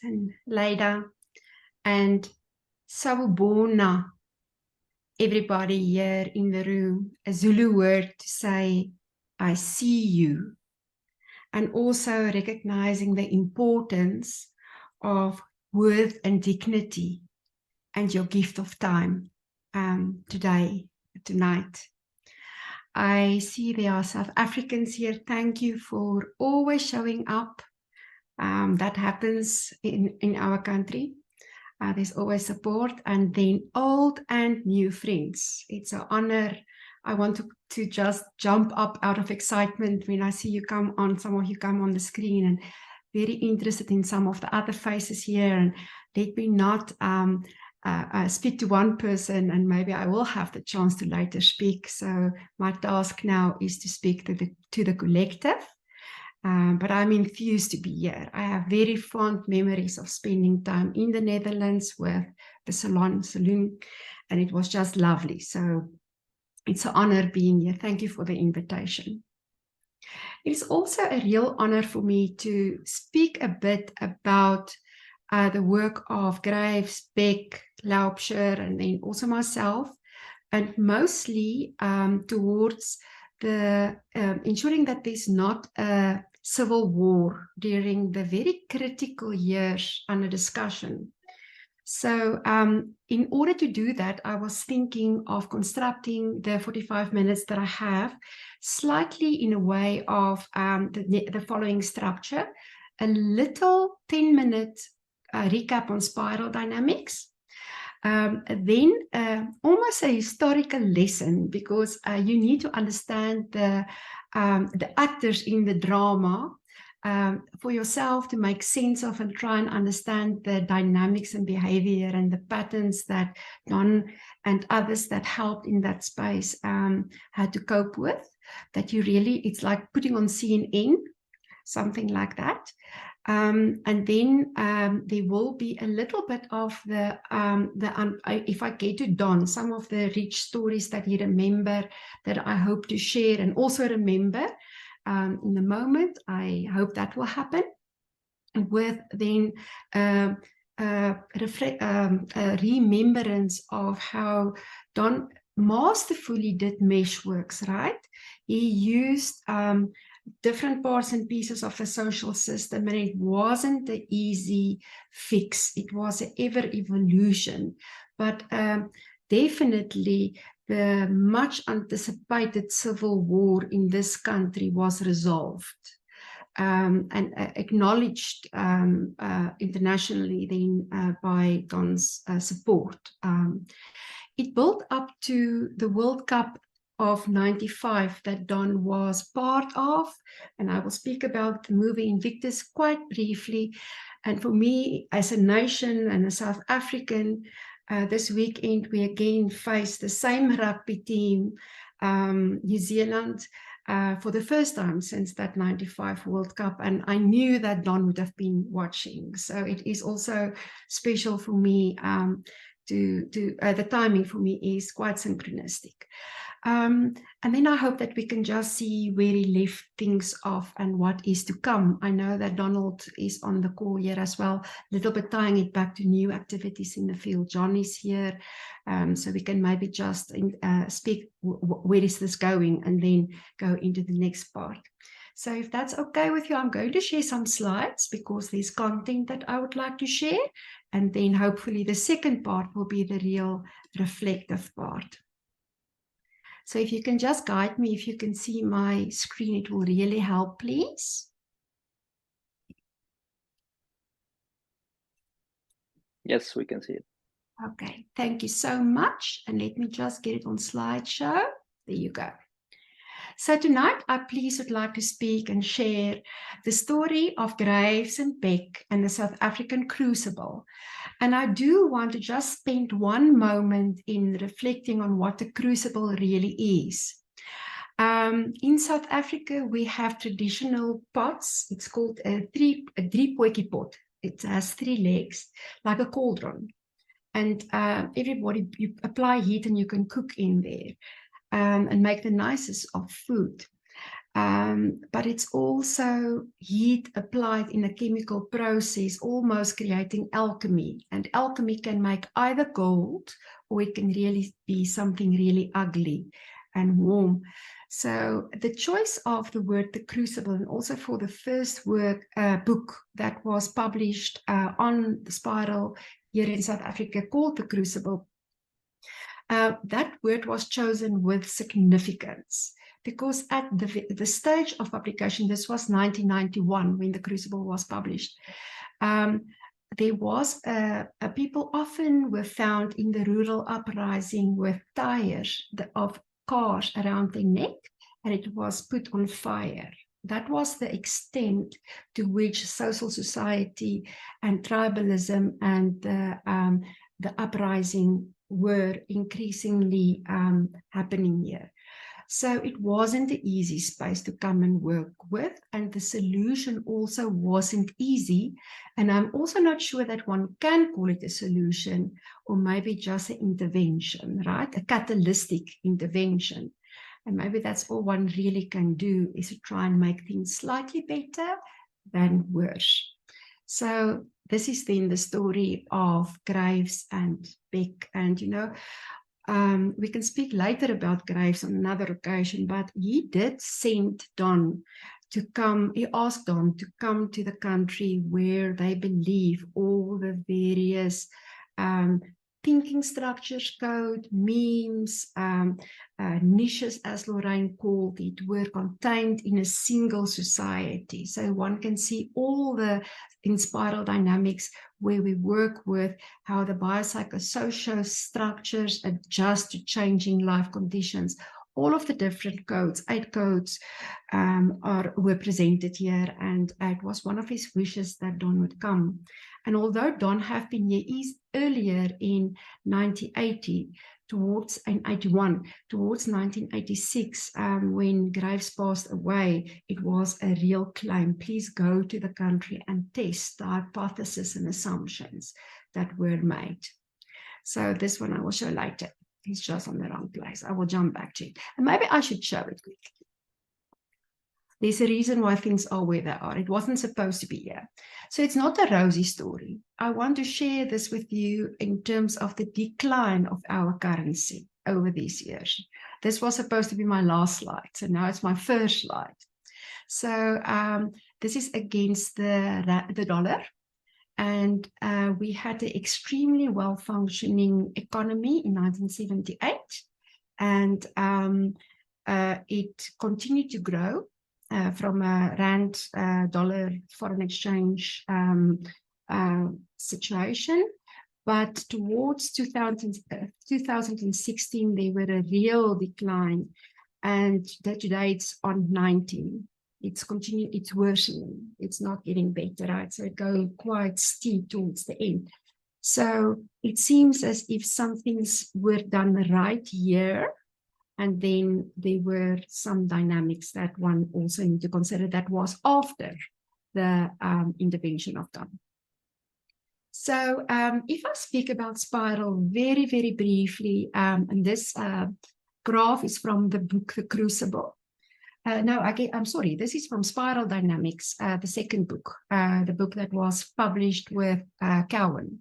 and Leida, and Sawubona, everybody here in the room, a Zulu word to say, I see you, and also recognizing the importance of worth and dignity and your gift of time tonight. I see there are South Africans here. Thank you for always showing up. That happens in our country. There's always support, and then old and new friends. It's an honor. I want to just jump up out of excitement when I see you come on, some of you come on the screen, and very interested in some of the other faces here. And let me not speak to one person, and maybe I will have the chance to later speak. So my task now is to speak to the collective. But I'm enthused to be here. I have very fond memories of spending time in the Netherlands with the saloon, and it was just lovely. So it's an honor being here. Thank you for the invitation. It's also a real honor for me to speak a bit about the work of Graves, Beck, Laubscher, and then also myself, and mostly towards the ensuring that there's not a civil war during the very critical years under discussion. So in order to do that, I was thinking of constructing the 45 minutes that I have slightly in a way of the following structure: a little 10-minute recap on spiral dynamics, then almost a historical lesson, because you need to understand the actors in the drama for yourself to make sense of and try and understand the dynamics and behavior and the patterns that Don and others that helped in that space had to cope with. That you really, it's like putting on CNN, something like that. And then there will be a little bit of if I get to Don, some of the rich stories that you remember that I hope to share and also remember in a moment. I hope that will happen. With then a remembrance of how Don masterfully did meshworks, right? He used different parts and pieces of the social system, and it wasn't an easy fix. It was an ever evolution, but definitely the much anticipated civil war in this country was resolved and acknowledged internationally then by Don's support. It built up to the World Cup of 95 that Don was part of, and I will speak about the movie Invictus quite briefly. And for me, as a nation and a South African, this weekend we again faced the same rugby team, New Zealand, for the first time since that 95 World Cup, and I knew that Don would have been watching. So it is also special for me the timing for me is quite synchronistic. And then I hope that we can just see where he left things off and what is to come. I know that Donald is on the call here as well, a little bit tying it back to new activities in the field. John is here, so we can maybe just speak where is this going and then go into the next part. So if that's okay with you, I'm going to share some slides because there's content that I would like to share. And then hopefully the second part will be the real reflective part. So if you can just guide me, if you can see my screen, it will really help, please. Yes, we can see it. Okay, thank you so much. And let me just get it on slideshow. There you go. So tonight, I please would like to speak and share the story of Graves and Beck and the South African Crucible. And I do want to just spend one moment in reflecting on what the Crucible really is. In South Africa, we have traditional pots. It's called a driepootjie pot. It has 3 legs, like a cauldron. And everybody, you apply heat and you can cook in there. And make the nicest of food. But it's also heat applied in a chemical process, almost creating alchemy. And alchemy can make either gold, or it can really be something really ugly and warm. So the choice of the word the Crucible, and also for the first book that was published on the spiral here in South Africa called the Crucible, that word was chosen with significance, because at the stage of publication, this was 1991 when the Crucible was published, there was people often were found in the rural uprising with tires of cars around their neck, and it was put on fire. That was the extent to which social society and tribalism and the uprising were increasingly happening here. So it wasn't an easy space to come and work with, and the solution also wasn't easy. And I'm also not sure that one can call it a solution, or maybe just an intervention, right? A catalytic intervention. And maybe that's all one really can do, is to try and make things slightly better than worse. So this is then the story of Graves and Beck. And, you know, we can speak later about Graves on another occasion, but he did send Don to come, he asked Don to come to the country where they believe all the various thinking structures, code, memes, niches, as Loraine called it, were contained in a single society. So one can see all the in spiral dynamics where we work with how the biopsychosocial structures adjust to changing life conditions. All of the different codes, 8 codes, were presented here, and it was one of his wishes that Don would come. And although Don had been here earlier in 1980, towards 1986, when Graves passed away, it was a real claim. Please go to the country and test the hypotheses and assumptions that were made. So this one I will show later. It's just on the wrong place. I will jump back to it. And maybe I should show it quickly. There's a reason why things are where they are. It wasn't supposed to be here. So it's not a rosy story. I want to share this with you in terms of the decline of our currency over these years. This was supposed to be my last slide, so now it's my first slide. So this is against the dollar. And we had an extremely well-functioning economy in 1978. And it continued to grow from a rand-dollar foreign exchange situation. But towards 2016, there were a real decline. And today it's on 19. It's worsening. It's not getting better, right? So it's going quite steep towards the end. So it seems as if some things were done right here, and then there were some dynamics that one also need to consider that was after the intervention of Don. So if I speak about spiral very, very briefly, and this graph is from the book, The Crucible. No, I'm sorry, this is from Spiral Dynamics, the second book, the book that was published with Cowan.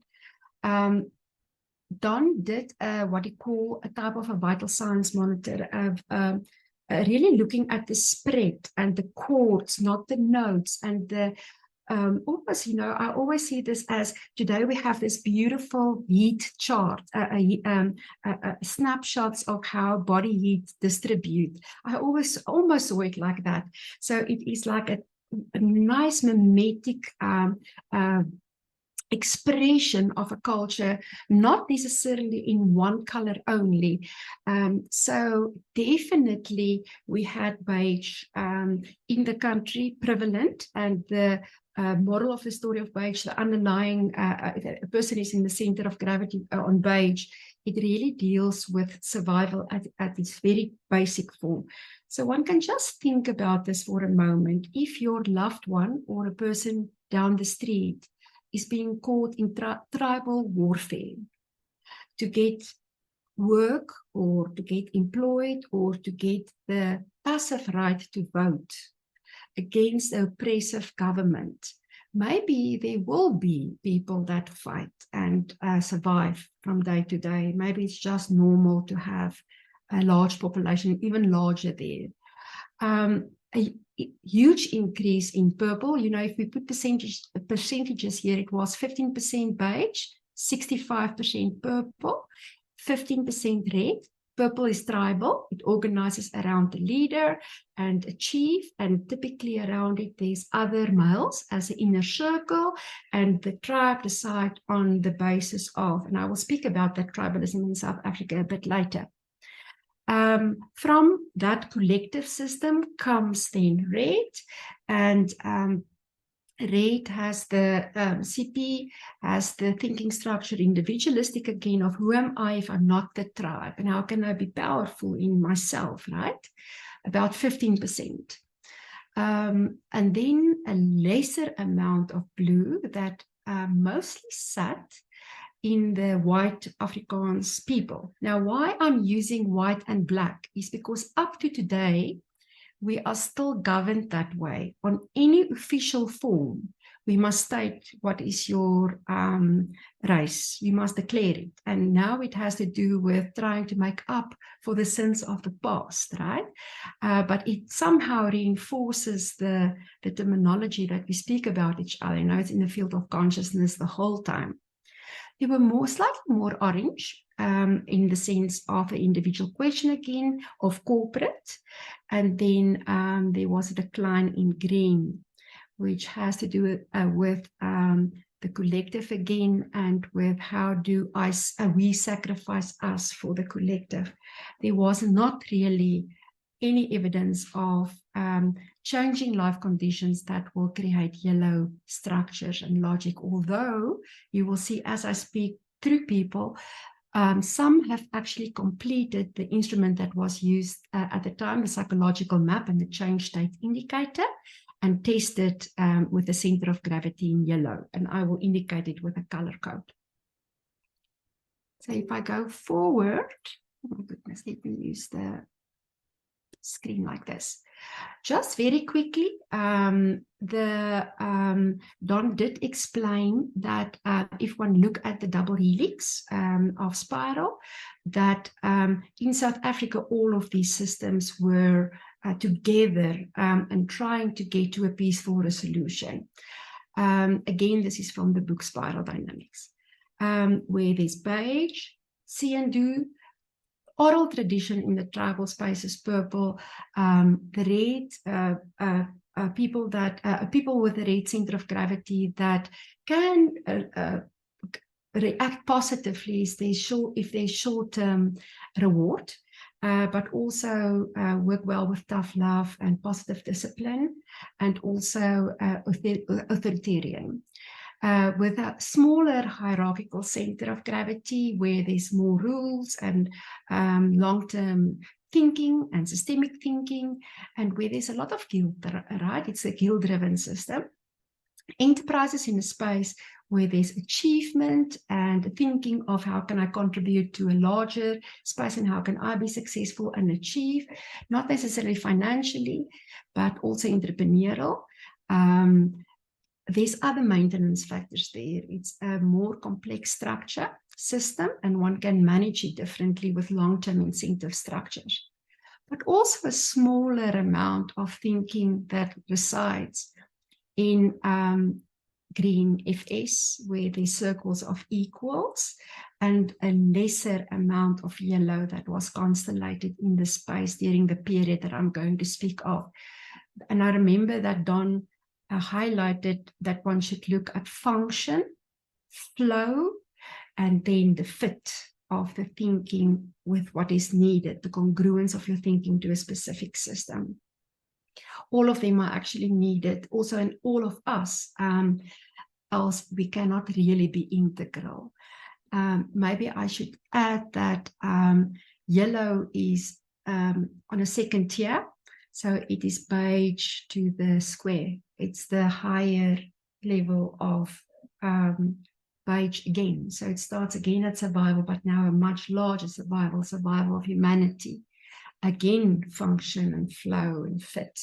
Don did what he called a type of a vital signs monitor of really looking at the spread and the chords, not the notes, and the almost, you know, I always see this as today we have this beautiful heat chart, snapshots of how body heat distribute. I always almost saw it like that. So it is like a nice mimetic expression of a culture, not necessarily in one color only. So definitely we had beige in the country prevalent, and the moral of the story of beige, the underlying a person is in the center of gravity on beige. It really deals with survival at its very basic form. So one can just think about this for a moment. If your loved one or a person down the street is being caught in tribal warfare to get work or to get employed or to get the passive right to vote against the oppressive government. Maybe there will be people that fight and survive from day to day. Maybe it's just normal to have a large population, even larger there. A huge increase in purple. You know, if we put percentages here, it was 15% beige, 65% purple, 15% red. Purple is tribal. It organizes around the leader and a chief, and typically around it there's other males as an inner circle, and the tribe decide on the basis of, and I will speak about that tribalism in South Africa a bit later. From that collective system comes then red, and red has the CP has the thinking structure individualistic again of who am I if I'm not the tribe, and how can I be powerful in myself, right? About 15%. And then a lesser amount of blue that mostly sat in the white Afrikaans people. Now, why I'm using white and black is because up to today, we are still governed that way. On any official form, we must state what is your race. You must declare it. And now it has to do with trying to make up for the sins of the past, right? But it somehow reinforces the terminology that we speak about each other. Now it's in the field of consciousness the whole time. They were slightly more orange in the sense of the individual question again, of corporate. And then there was a decline in green, which has to do with the collective again, and with how do we sacrifice us for the collective. There was not really any evidence of changing life conditions that will create yellow structures and logic, although you will see as I speak through people, some have actually completed the instrument that was used at the time, the psychological map and the change state indicator, and tested with the center of gravity in yellow, and I will indicate it with a color code. So if I go forward, oh my goodness, let me use the screen like this. Just very quickly, Don did explain that if one look at the double helix of spiral, that in South Africa, all of these systems were together and trying to get to a peaceful resolution. Again, this is from the book Spiral Dynamics, where there's beige, Siandu, oral tradition in the tribal space is purple. The red, people with a red center of gravity that can react positively if there's short-term reward, but also work well with tough love and positive discipline, and also authoritarian. With a smaller hierarchical center of gravity where there's more rules and long-term thinking and systemic thinking, and where there's a lot of guilt, right? It's a guilt-driven system. Enterprises in a space where there's achievement and thinking of how can I contribute to a larger space and how can I be successful and achieve, not necessarily financially, but also entrepreneurial. There's other maintenance factors there. It's a more complex structure system, and one can manage it differently with long-term incentive structures. But also a smaller amount of thinking that resides in green FS, where there's circles of equals, and a lesser amount of yellow that was constellated in the space during the period that I'm going to speak of. And I remember that Don highlighted that one should look at function, flow, and then the fit of the thinking with what is needed, the congruence of your thinking to a specific system. All of them are actually needed also in all of us, else we cannot really be integral. Maybe I should add that yellow is on a second tier, so it is beige to the square. It's the higher level of page again. So it starts again at survival, but now a much larger survival of humanity. Again, function and flow and fit.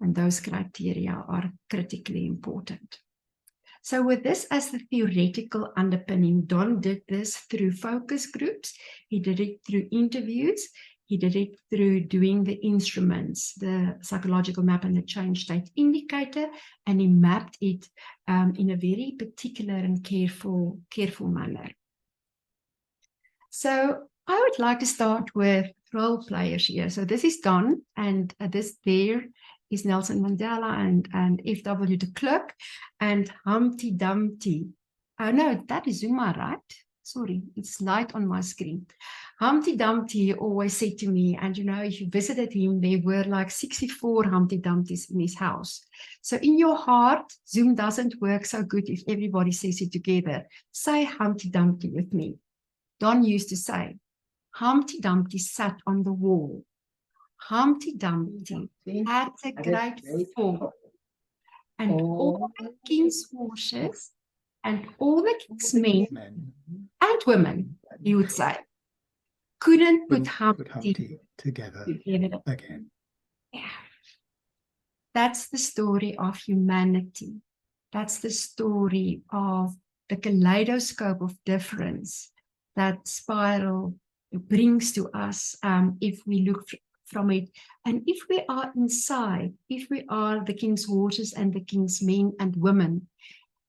And those criteria are critically important. So with this as the theoretical underpinning, Don did this through focus groups. He did it through interviews. He did it through doing the instruments, the psychological map and the change state indicator, and he mapped it in a very particular and careful manner. So I would like to start with role players here. So this is Don, and this there is Nelson Mandela and F.W. de Klerk and Humpty Dumpty. Oh no, that is Zuma, right? Sorry, it's light on my screen. Humpty Dumpty always said to me, and you know, if you visited him, there were like 64 Humpty Dumptys in his house. So in your heart, Zoom doesn't work so good if everybody says it together. Say Humpty Dumpty with me. Don used to say, Humpty Dumpty sat on the wall. Humpty Dumpty had a great fall, and all the king's horses and all the king's men and women, he would say, couldn't put Humpty together again. Yeah. That's the story of humanity. That's the story of the kaleidoscope of difference that spiral brings to us if we look from it. And if we are inside, if we are the king's horses and the king's men and women,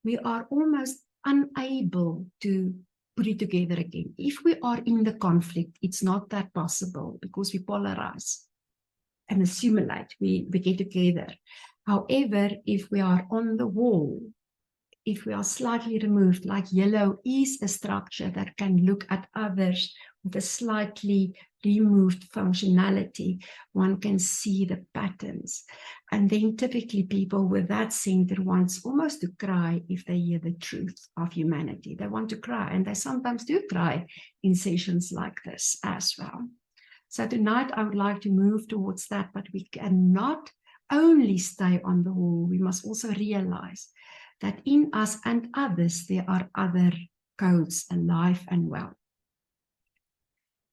we are almost unable to put it together again. If we are in the conflict, it's not that possible because we polarize and assimilate, we get together. However, if we are on the wall, if we are slightly removed, like yellow is a structure that can look at others with a slightly removed functionality, one can see the patterns. And then typically people with that center wants almost to cry if they hear the truth of humanity. They want to cry, and they sometimes do cry in sessions like this as well. So tonight I would like to move towards that, but we cannot only stay on the wall. We must also realize that in us and others, there are other codes, alive and well.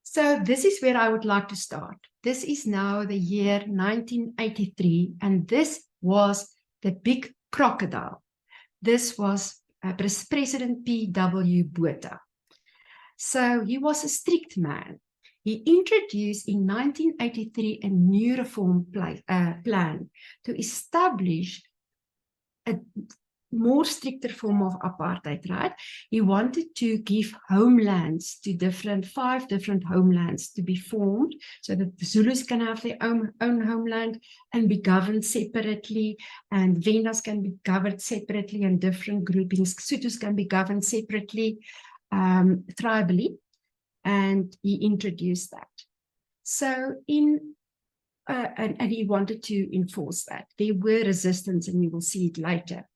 So this is where I would like to start. This is now the year 1983, and this was the big crocodile. This was President P.W. Botha. So he was a strict man. He introduced in 1983 a new reform plan to establish a more stricter form of apartheid, right? He wanted to give homelands to 5 different homelands to be formed so that the Zulus can have their own homeland and be governed separately, and Vendas can be governed separately, and different groupings, Sothos can be governed separately, tribally, and he introduced that. So and he wanted to enforce that. There were resistance, and you will see it later.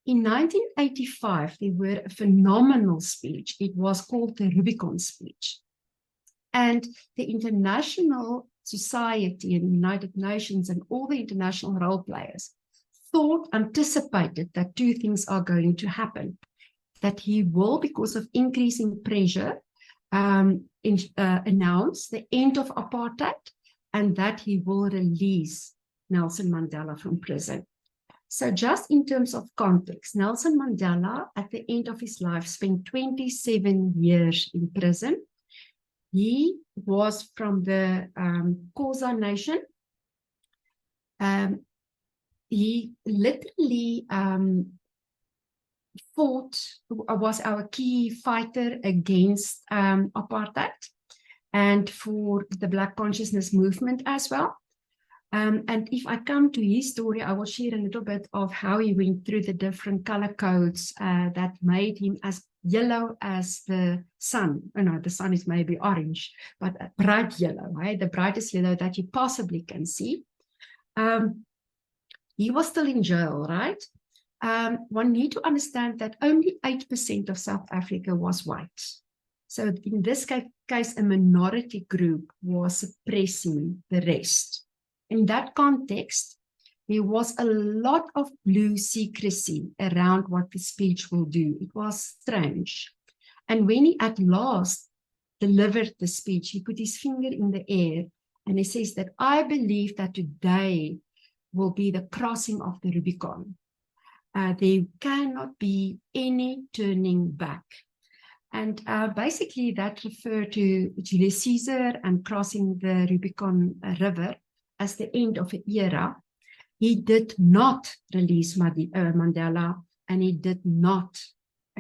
In 1985, there were a phenomenal speech. It was called the Rubicon speech. And the international society and the United Nations and all the international role players anticipated that 2 things are going to happen. That he will, because of increasing pressure, announce the end of apartheid, and that he will release Nelson Mandela from prison. So just in terms of context, Nelson Mandela, at the end of his life, spent 27 years in prison. He was from the Xhosa nation. He literally was our key fighter against apartheid and for the Black consciousness movement as well. And if I come to his story, I will share a little bit of how he went through the different color codes that made him as yellow as the sun. Oh no, the sun is maybe orange, but bright yellow, right? The brightest yellow that you possibly can see. He was still in jail, right? One need to understand that only 8% of South Africa was white. So in this case, a minority group was suppressing the rest. In that context, there was a lot of blue secrecy around what the speech will do. It was strange. And when he at last delivered the speech, he put his finger in the air and he says that I believe that today will be the crossing of the Rubicon. There cannot be any turning back. And basically that referred to Julius Caesar and crossing the Rubicon River as the end of an era. He did not release Mandela, and he did not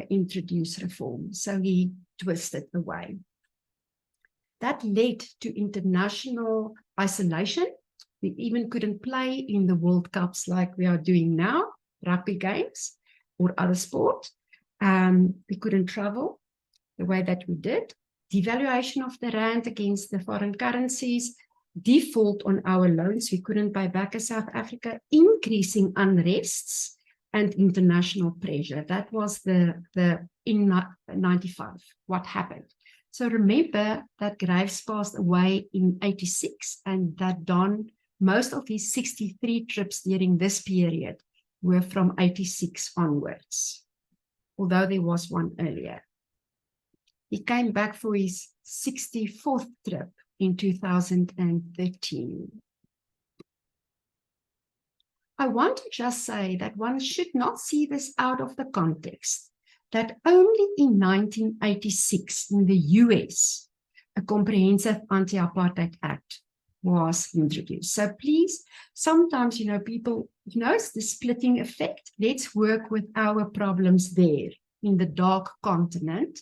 introduce reform. So he twisted the way. That led to international isolation. We even couldn't play in the World Cups like we are doing now, rugby games or other sport. We couldn't travel the way that we did. Devaluation of the rand against the foreign currencies, default on our loans. We couldn't buy back as South Africa, increasing unrests and international pressure. That was in 95, what happened. So remember that Graves passed away in 86 and that Don, most of his 63 trips during this period were from 86 onwards, although there was one earlier. He came back for his 64th trip in 2013. I want to just say that one should not see this out of the context, that only in 1986 in the US, a comprehensive anti-apartheid act was introduced. So please, sometimes, people, it's the splitting effect. Let's work with our problems there in the dark continent,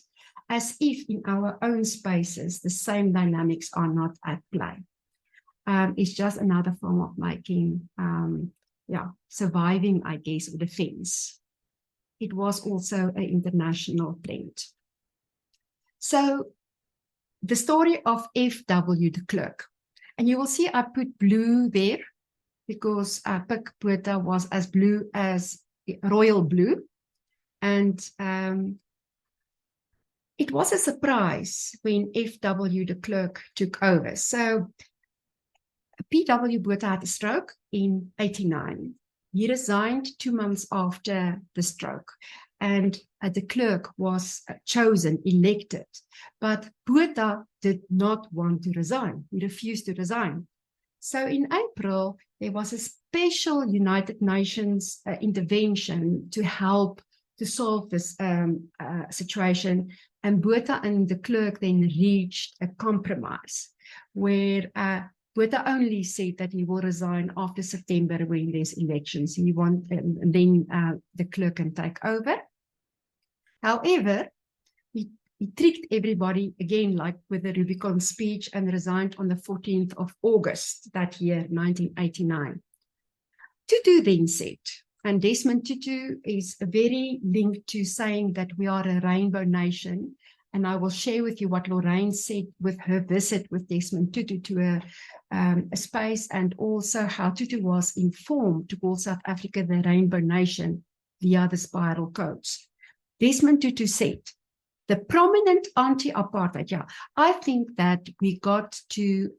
as if in our own spaces, the same dynamics are not at play. It's just another form of making, surviving, I guess, or defense. It was also an international trend. So the story of F.W. de Klerk, and you will see I put blue there because Pik Botha was as blue as royal blue. And it was a surprise when F.W. de Klerk took over. So P.W. Botha had a stroke in 89. He resigned 2 months after the stroke, and de Klerk was chosen, elected. But Botha did not want to resign. He refused to resign. So in April, there was a special United Nations intervention to help to solve this situation. And Botha and de Klerk then reached a compromise where Botha only said that he will resign after September when there's elections. He and then de Klerk can take over. However, he tricked everybody again, like with the Rubicon speech, and resigned on the 14th of August that year, 1989. Tutu then said, and Desmond Tutu is very linked to saying that we are a rainbow nation. And I will share with you what Loraine said with her visit with Desmond Tutu to a space, and also how Tutu was informed to call South Africa the rainbow nation via the spiral codes. Desmond Tutu said, the prominent anti-apartheid, I think that we got to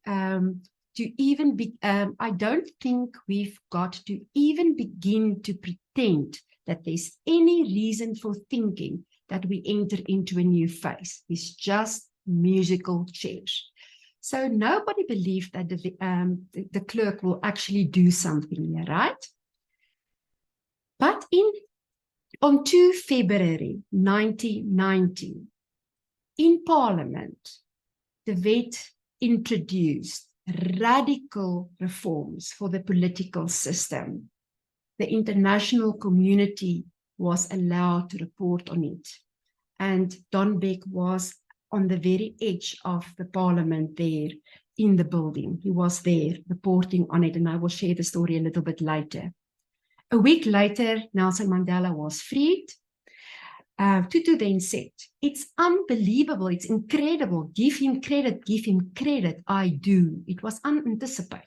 even be, I don't think we've got to even begin to pretend that there's any reason for thinking that we enter into a new phase. It's just musical chairs. So nobody believed that the Klerk will actually do something here, right? But on 2 February 1990, in Parliament, Tveita introduced radical reforms for the political system. The international community was allowed to report on it. And Don Beck was on the very edge of the parliament there in the building. He was there reporting on it, and I will share the story a little bit later. A week later, Nelson Mandela was freed. Tutu then said, it's unbelievable, it's incredible, give him credit, I do. It was unanticipated.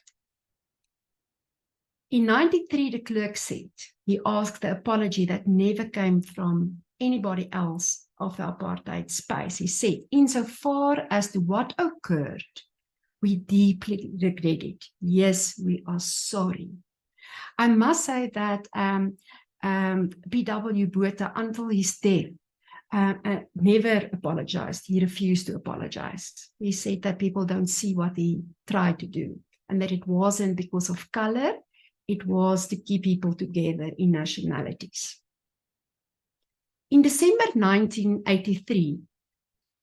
In 93, de Klerk said, he asked the apology that never came from anybody else of the apartheid space. He said, insofar as to what occurred, we deeply regret it. Yes, we are sorry. I must say that B.W. Botha, until his death, never apologized. He refused to apologize. He said that people don't see what he tried to do, and that it wasn't because of color, it was to keep people together in nationalities. In December 1983,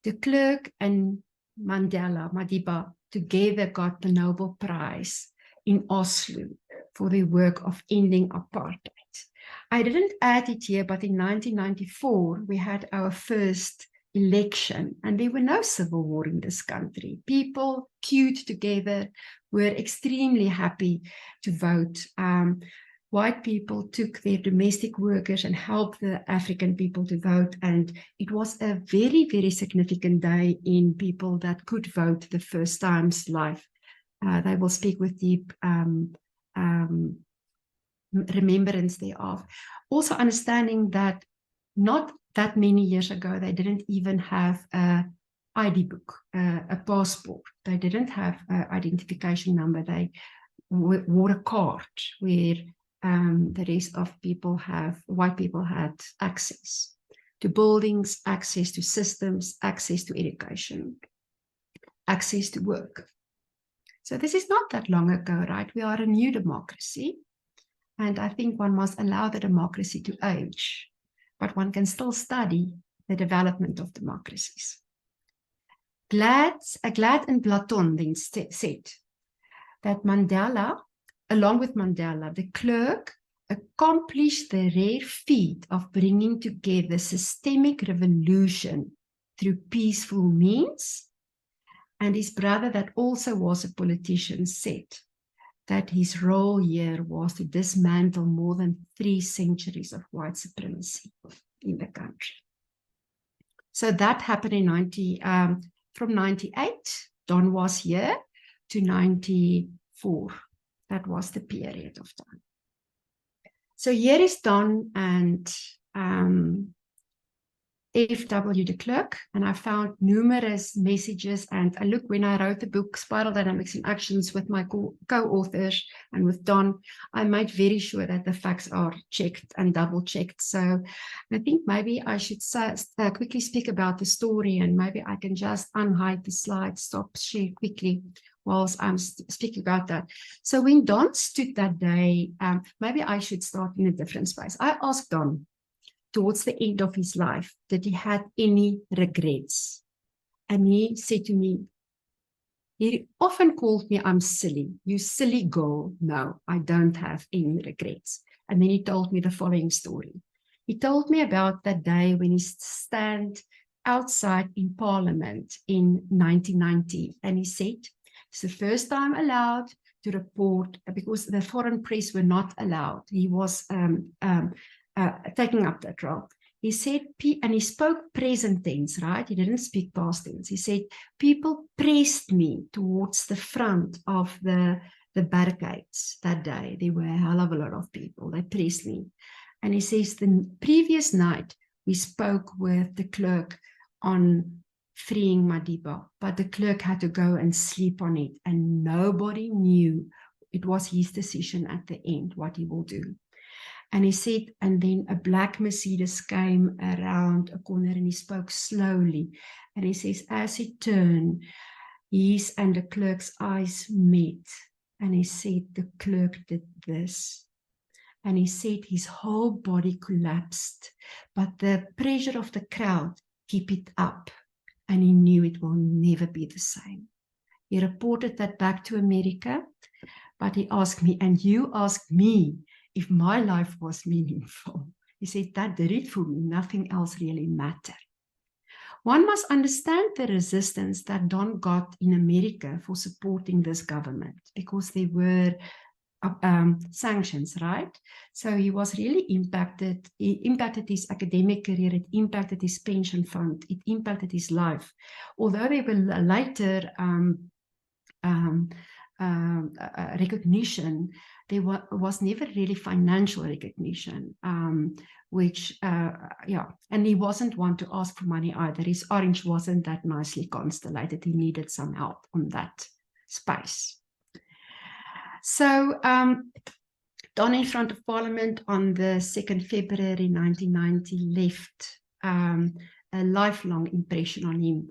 de Klerk and Mandela, Madiba, together got the Nobel Prize in Oslo for their work of ending apartheid. I didn't add it here, but in 1994, we had our first election, and there were no civil war in this country. People queued together, were extremely happy to vote. White people took their domestic workers and helped the African people to vote, and it was a very, very significant day in people that could vote the first time's life. They will speak with deep remembrance thereof. Also understanding that not that many years ago, they didn't even have an ID book, a passport. They didn't have an identification number. They wore a card where the rest of people white people had access to buildings, access to systems, access to education, access to work. So this is not that long ago, right? We are a new democracy. And I think one must allow the democracy to age, but one can still study the development of democracies. Glad and Platon then said that Mandela, along with Mandela, de Klerk accomplished the rare feat of bringing together systemic revolution through peaceful means. And his brother, that also was a politician, said that his role here was to dismantle more than 3 centuries of white supremacy in the country. So that happened in from 98, Don was here, to 94. That was the period of time. So here is Don and F.W. de Klerk, and I found numerous messages, and I look, when I wrote the book Spiral Dynamics in Actions with my co-authors and with Don, I made very sure that the facts are checked and double-checked. So I think maybe I should quickly speak about the story, and maybe I can just unhide the slides, stop share quickly whilst I'm speaking about that. So when Don stood that day, maybe I should start in a different space. I asked Don, towards the end of his life, that he had any regrets. And he said to me, he often called me, I'm silly. You silly girl. No, I don't have any regrets. And then he told me the following story. He told me about that day when he stand outside in Parliament in 1990. And he said, it's the first time allowed to report, because the foreign press were not allowed. He was taking up that role. He said, and he spoke present tense, right? He didn't speak past tense. He said, people pressed me towards the front of the barricades that day. There were a hell of a lot of people. They pressed me. And he says, the previous night, we spoke with the clerk on freeing Madiba, but the clerk had to go and sleep on it, and nobody knew. It was his decision at the end, what he will do. And he said, and then a black Mercedes came around a corner, and he spoke slowly. And he says, as he turned, his and the clerk's eyes met. And he said, the clerk did this. And he said his whole body collapsed, but the pressure of the crowd kept it up. And he knew it will never be the same. He reported that back to America, but he asked me, and you asked me if my life was meaningful. He said, that did it for me. Nothing else really mattered. One must understand the resistance that Don got in America for supporting this government, because there were sanctions, right? So he was really impacted. It impacted his academic career. It impacted his pension fund. It impacted his life. Although there were later recognition, there was never really financial recognition, and he wasn't one to ask for money either. His orange wasn't that nicely constellated. He needed some help on that space. So Don in front of Parliament on the 2nd February 1990 left a lifelong impression on him.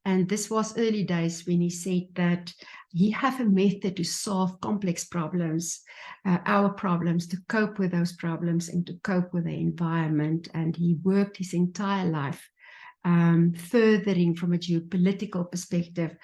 And this was early days when he said that he had a method to solve complex problems, our problems, to cope with those problems and to cope with the environment. And he worked his entire life furthering from a geopolitical perspective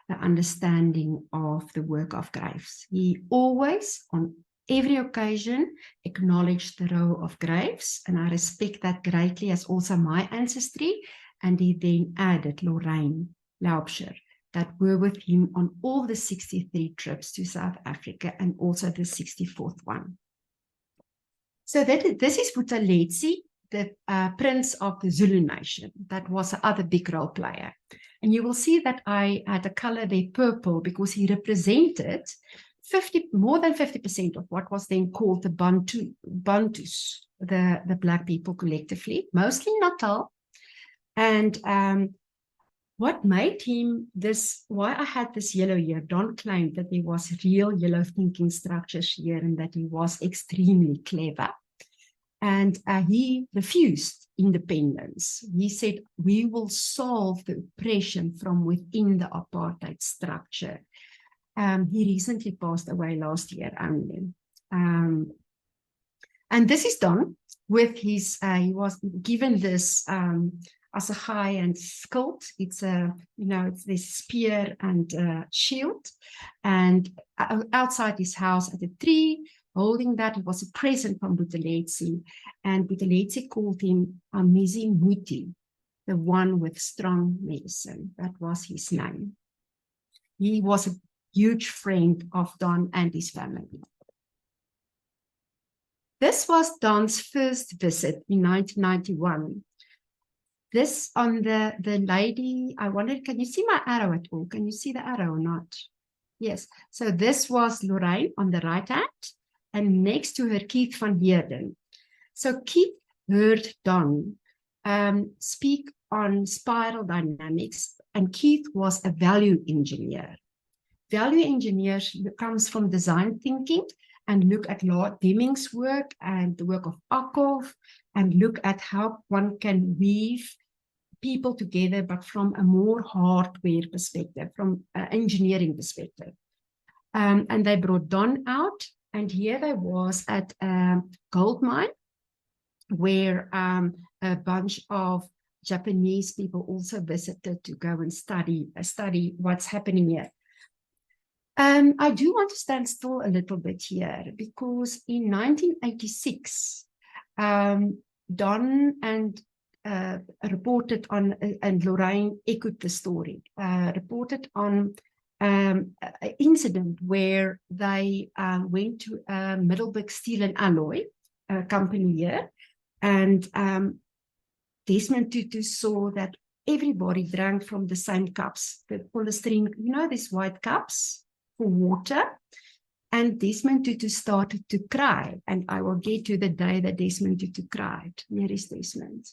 the understanding of the work of Graves. He always, on every occasion, acknowledged the role of Graves, and I respect that greatly as also my ancestry. And he then added Loraine Laubscher, that were with him on all the 63 trips to South Africa and also the 64th one. So this is Buthelezi, the prince of the Zulu nation. That was the other big role player. And you will see that I had a color there purple because he represented more than 50% of what was then called the Bantus, the black people collectively, mostly Natal. And what made him this, why I had this yellow here, Don claimed that there was real yellow thinking structures here and that he was extremely clever. And he refused independence. He said, we will solve the oppression from within the apartheid structure. He recently passed away last year only. And this is Don with his, he was given this as a high-end skirt. It's a, it's this spear and shield. And outside his house at a tree, holding that, it was a present from Buthelezi. And Buthelezi called him Amizi Muti, the one with strong medicine. That was his name. He was a huge friend of Don and his family. This was Don's first visit in 1991. This on the lady, I wondered, can you see my arrow at all? Can you see the arrow or not? Yes. So this was Loraine on the right hand, and next to her, Keith van Heerden. So Keith heard Don speak on spiral dynamics, and Keith was a value engineer. Value engineers comes from design thinking and look at Lord Deming's work and the work of Akov and look at how one can weave people together, but from a more hardware perspective, from an engineering perspective. And they brought Don out, and here they was at a gold mine where a bunch of Japanese people also visited to go and study what's happening here. I do want to stand still a little bit here because in 1986, Don and reported on, and Loraine echoed the story, reported on an incident where they went to Middelburg Steel and Alloy company here, and Desmond Tutu saw that everybody drank from the same cups, the polystyrene, these white cups for water. And Desmond Tutu started to cry, and I will get to the day that Desmond Tutu cried. Here is Desmond.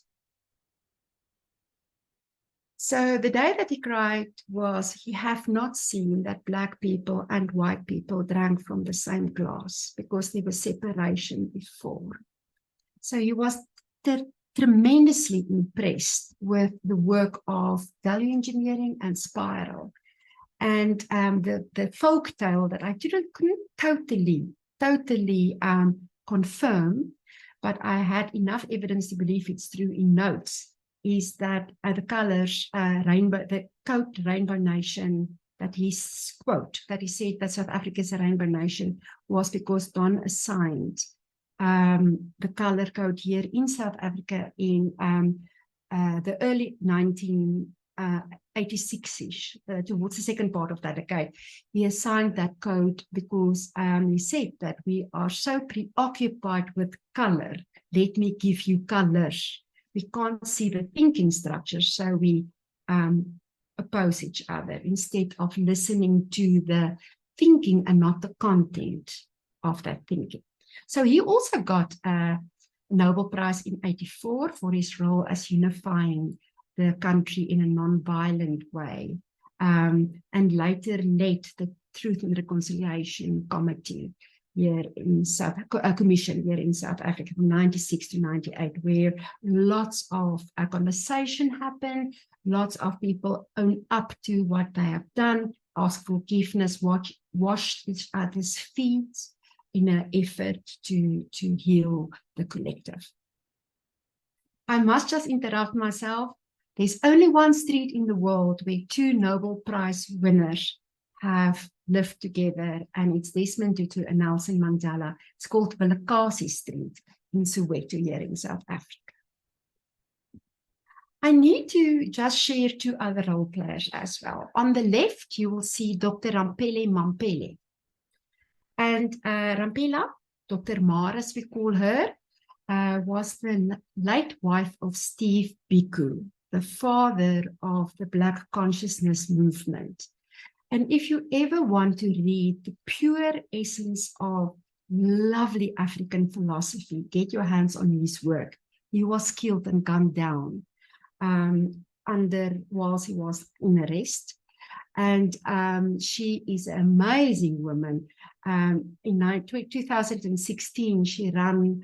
So the day that he cried was he had not seen that black people and white people drank from the same glass because there was separation before. So he was tremendously impressed with the work of value engineering and spiral. And the folk tale that I couldn't totally confirm, but I had enough evidence to believe it's true in notes, is that the colors, the coat Rainbow Nation, that his quote, that he said that South Africa is a rainbow nation, was because Don assigned the color code here in South Africa in the early 1986-ish, towards the second part of that decade. He assigned that code because he said that we are so preoccupied with color. Let me give you colors. We can't see the thinking structures, so we oppose each other instead of listening to the thinking and not the content of that thinking. So he also got a Nobel Prize in '84 for his role as unifying the country in a non-violent way, and later led the Truth and Reconciliation Committee, here in commission here in South Africa from 96 to 98, where lots of conversation happened, lots of people own up to what they have done, ask forgiveness, wash each other's feet in an effort to heal the collective. I must just interrupt myself. There's only one street in the world where two Nobel Prize winners have lived together, and it's Desmond Tutu and Nelson Mandela. It's called Viljoen Street in Soweto here in South Africa. I need to just share two other role players as well. On the left, you will see Dr. Rampele Mampele. And Rampela, Dr. Mara, as we call her, was the late wife of Steve Biko, the father of the Black consciousness movement. And if you ever want to read the pure essence of lovely African philosophy, get your hands on his work. He was killed and gunned down whilst he was in arrest. And she is an amazing woman. In 2016, she ran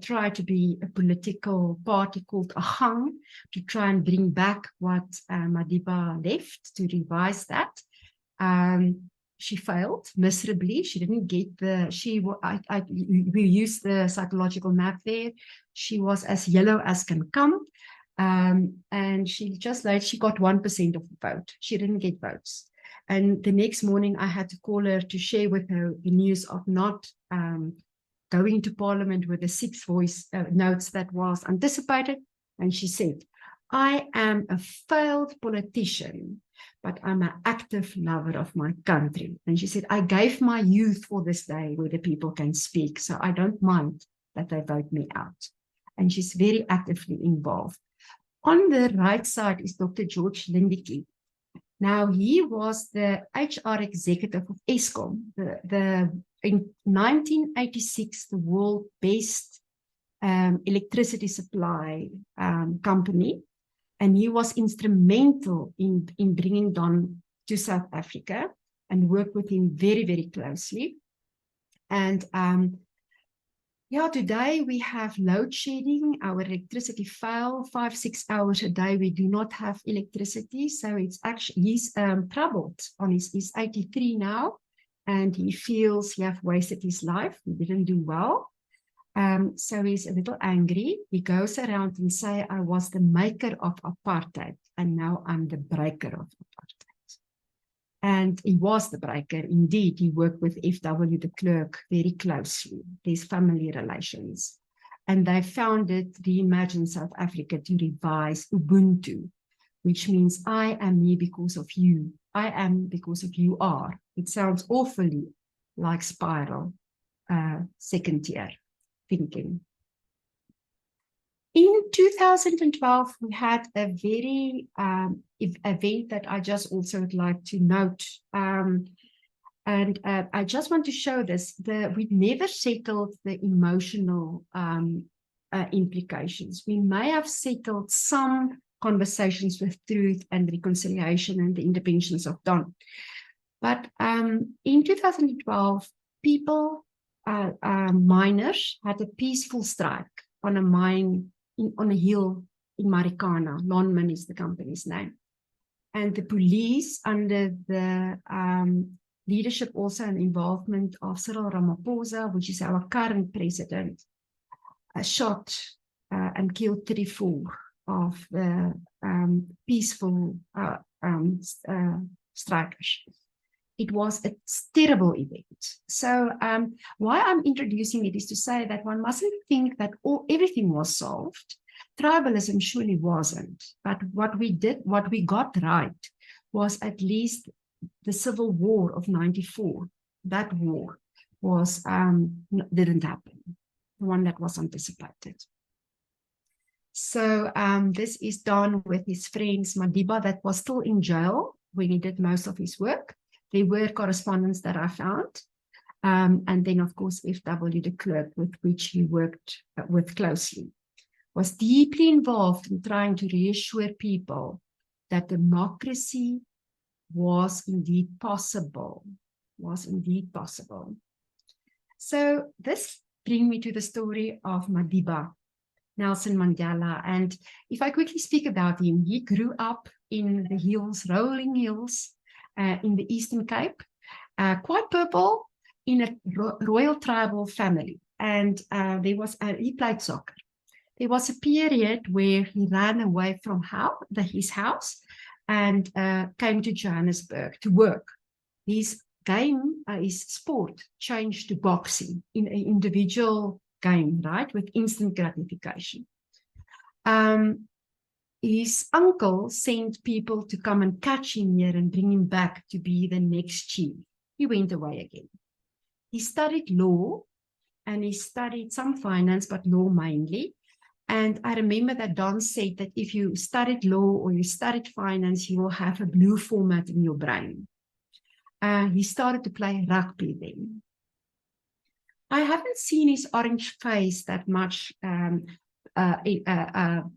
tried to be a political party called Haakon to try and bring back what Madiba left, to revise that. She failed miserably. She didn't get we used the psychological map there. She was as yellow as can come. And she got 1% of the vote. She didn't get votes. And the next morning I had to call her to share with her the news of not going to Parliament with the 6 voice notes that was anticipated. And she said, I am a failed politician, but I'm an active lover of my country. And she said, I gave my youth for this day where the people can speak, so I don't mind that they vote me out. And she's very actively involved. On the right side is Dr. George Lindicke. Now, he was the HR executive of Eskom, in 1986, the world's best electricity supply company. And he was instrumental in bringing Don to South Africa and worked with him very, very closely. And today we have load shedding. Our electricity fail 5-6 hours a day. We do not have electricity. So it's actually, he's troubled he's 83 now, and he feels he has wasted his life. He didn't do well. So he's a little angry. He goes around and say, I was the maker of apartheid, and now I'm the breaker of apartheid. And he was the breaker. Indeed, he worked with F.W. de Klerk very closely, these family relations. And they founded the Emergence South Africa to revise Ubuntu, which means I am me because of you. I am because of you are. It sounds awfully like spiral, second tier thinking. In 2012, we had a very event that I just also would like to note. I just want to show this. We never settled the emotional implications. We may have settled some conversations with truth and reconciliation and the interventions of Don. But in 2012, people, miners, had a peaceful strike on a mine on a hill in Marikana. Lonmin is the company's name. And the police, under the leadership also and involvement of Cyril Ramaphosa, which is our current president, shot and killed 34 of the peaceful strikers. It was a terrible event. So why I'm introducing it is to say that one mustn't think that everything was solved. Tribalism surely wasn't. But what we got right was at least the civil war of 94. That war was didn't happen, the one that was anticipated. So this is Don with his friends Madiba, that was still in jail when he did most of his work. There were correspondence that I found. And then, of course, F.W. de Klerk, with which he worked with closely, was deeply involved in trying to reassure people that democracy was indeed possible, So this brings me to the story of Madiba, Nelson Mandela. And if I quickly speak about him, he grew up in the hills, rolling hills in the Eastern Cape, quite purple, in a royal tribal family. And he played soccer. There was a period where he ran away from his house and came to Johannesburg to work. His sport changed to boxing in an individual game, right, with instant gratification. His uncle sent people to come and catch him here and bring him back to be the next chief. He went away again. He studied law and he studied some finance, but law mainly. And I remember that Don said that if you studied law or you studied finance, you will have a blue format in your brain. He started to play rugby then. I haven't seen his orange face that much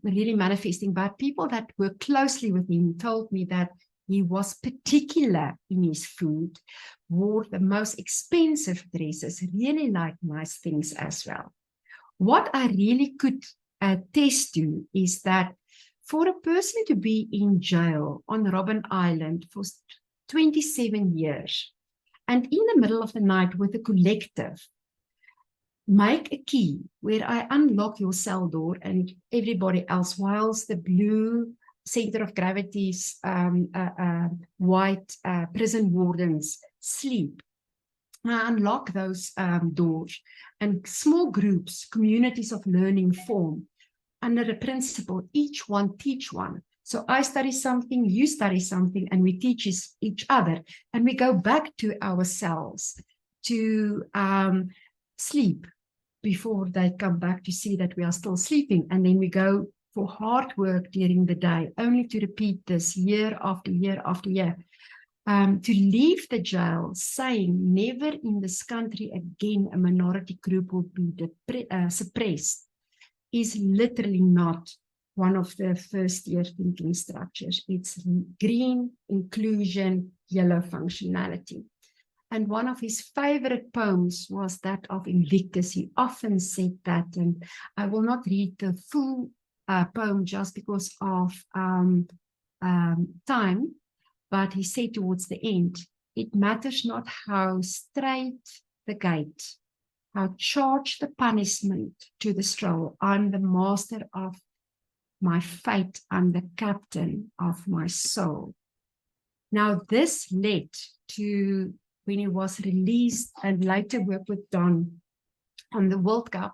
really manifesting, but people that work closely with him told me that he was particular in his food, wore the most expensive dresses, really liked nice things as well. What I really could attest to is that for a person to be in jail on Robben Island for 27 years and in the middle of the night with a collective, make a key where I unlock your cell door and everybody else, whilst the blue center of gravity's white prison wardens sleep. I unlock those doors and small groups, communities of learning form under the principle, each one teach one. So I study something, you study something, and we teach each other. And we go back to our cells to sleep before they come back to see that we are still sleeping. And then we go for hard work during the day, only to repeat this year after year after year. To leave the jail saying never in this country again a minority group will be suppressed is literally not one of the first year thinking structures. It's green, inclusion, yellow functionality. And one of his favorite poems was that of Invictus. He often said that, and I will not read the full poem just because of time, but he said towards the end, it matters not how straight the gate, how charged the punishment to the stroll. I'm the master of my fate, I'm the captain of my soul. Now this led to when he was released and later worked with Don on the World Cup.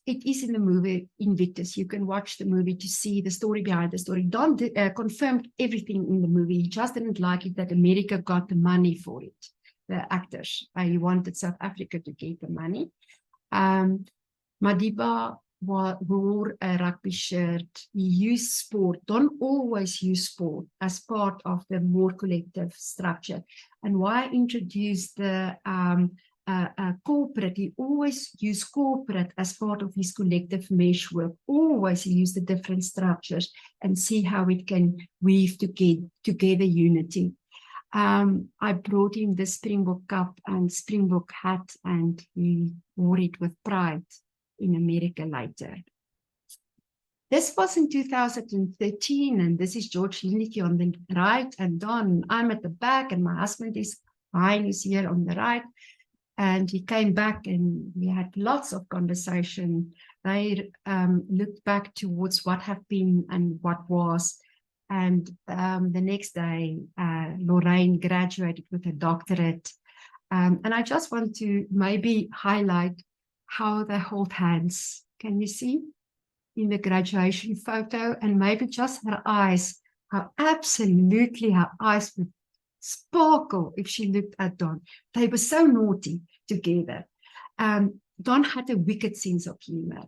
It is in the movie Invictus. You can watch the movie to see the story behind the story. Don confirmed everything in the movie. He just didn't like it that America got the money for it, the actors. He wanted South Africa to get the money. Madiba wore a rugby shirt. He used sport. Don't always use sport as part of the more collective structure. And why I introduced the corporate, he always used corporate as part of his collective mesh work. Always use the different structures and see how it can weave together unity. I brought him the Springbok cup and Springbok hat, and he wore it with pride in America later. This was in 2013, and this is George Lindeke on the right, and Don, I'm at the back, and my husband is behind, is here on the right. And he came back and we had lots of conversation. They looked back towards what have been and what was. And the next day, Loraine graduated with a doctorate. And I just want to maybe highlight how they hold hands. Can you see in the graduation photo? And maybe just her eyes, how absolutely her eyes would sparkle if she looked at Don. They were so naughty together. Don had a wicked sense of humor,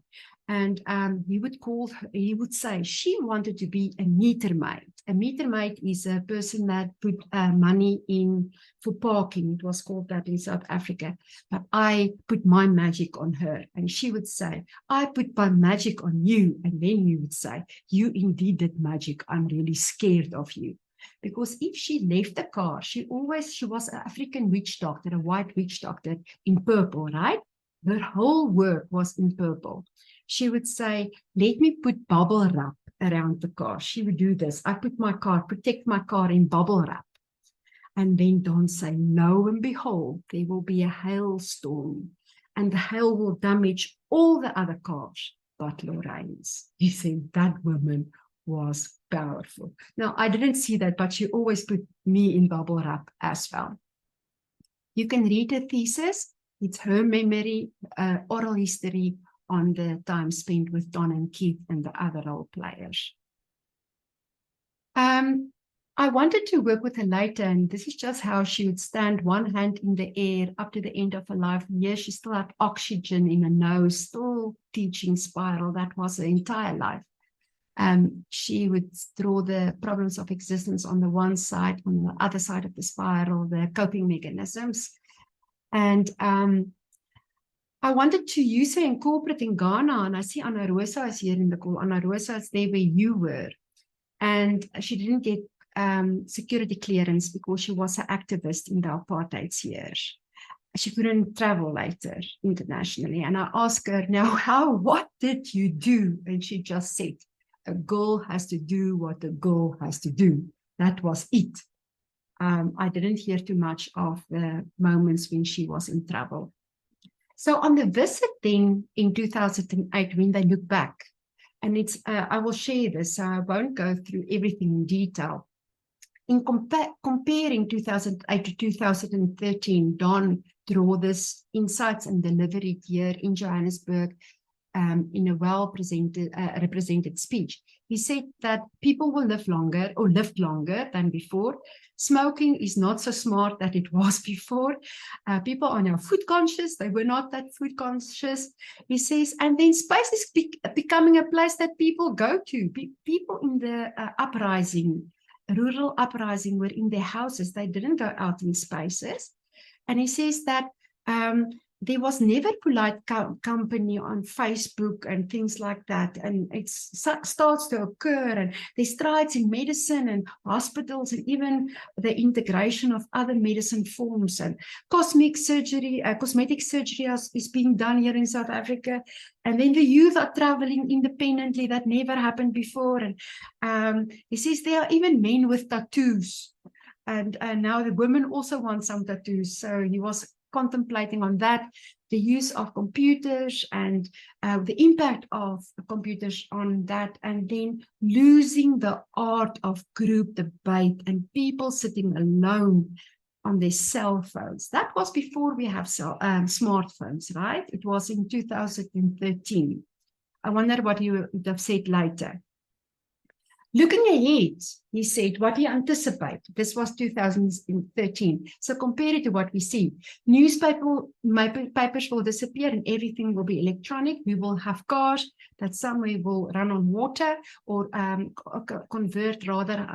and he would say she wanted to be a meter maid. A meter maid is a person that put money in for parking. It was called that in South Africa. But I put my magic on her, and she would say, I put my magic on you. And then you would say, you indeed did magic. I'm really scared of you. because if she left the car, she was an African witch doctor, a white witch doctor in purple, right? Her whole work was in purple. She would say, let me put bubble wrap around the car. She would do this. I protect my car in bubble wrap. And then Don say, lo and behold, there will be a hailstorm, and the hail will damage all the other cars but Loraine's. He said that woman was powerful. Now, I didn't see that, but she always put me in bubble wrap as well. You can read her thesis. It's her memory, oral history on the time spent with Don and Keith and the other role players. I wanted to work with her later, and this is just how she would stand one hand in the air up to the end of her life. Yes, she still had oxygen in her nose, still teaching spiral. That was her entire life. She would draw the problems of existence on the one side, on the other side of the spiral, the coping mechanisms. And I wanted to use her in corporate in Ghana, and I see Anna Rosa is here in the call. Anna Rosa is there where you were. And she didn't get security clearance because she was an activist in the apartheid years. She couldn't travel later internationally. And I asked her, now, what did you do? And she just said, a girl has to do what a girl has to do. That was it. I didn't hear too much of the moments when she was in trouble. So on the visit then in 2008, when they look back, and it's, I will share this, so I won't go through everything in detail. In comparing 2008 to 2013, Don drew this insights and delivered here in Johannesburg in a well-presented, represented speech. He said that people will live longer or lived longer than before. Smoking is not so smart that it was before. People are now food conscious. They were not that food conscious. He says, and then space is becoming a place that people go to. People in the uprising, rural uprising, were in their houses. They didn't go out in spaces. And he says that there was never polite company on Facebook and things like that. And it starts to occur, and there's strides in medicine and hospitals, and even the integration of other medicine forms, and cosmetic surgery is being done here in South Africa. And then the youth are traveling independently. That never happened before. And he says there are even men with tattoos. And now the women also want some tattoos. So he was contemplating on that, the use of computers and the impact of computers on that, and then losing the art of group debate and people sitting alone on their cell phones. That was before we have smartphones, right? It was in 2013. I wonder what you would have said later. Looking ahead, he said, what he anticipates. This was 2013. So compare it to what we see. Papers will disappear and everything will be electronic. We will have cars that somewhere will run on water or convert rather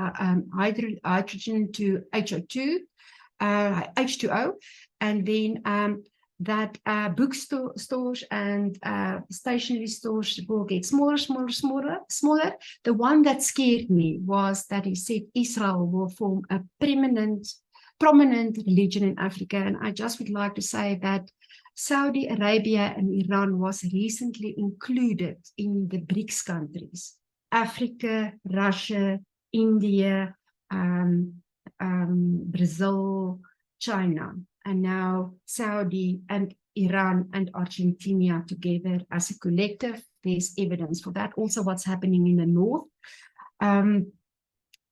hydrogen to H2O. And then that bookstores and stationery stores will get smaller. The one that scared me was that he said Israel will form a prominent religion in Africa. And I just would like to say that Saudi Arabia and Iran was recently included in the BRICS countries. Africa, Russia, India, Brazil, China. And now Saudi and Iran and Argentina together as a collective. There's evidence for that. Also what's happening in the north. And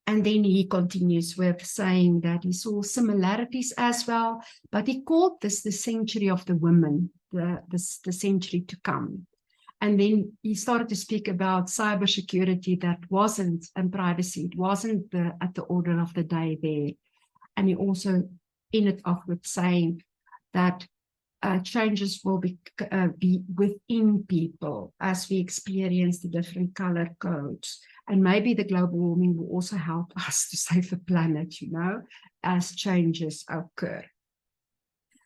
then he continues with saying that he saw similarities as well, but he called this the century of the women, the century to come. And then he started to speak about cybersecurity that wasn't, and privacy, it wasn't at the order of the day there. And he also ended off with saying that changes will be within people as we experience the different color codes. And maybe the global warming will also help us to save the planet, you know, as changes occur.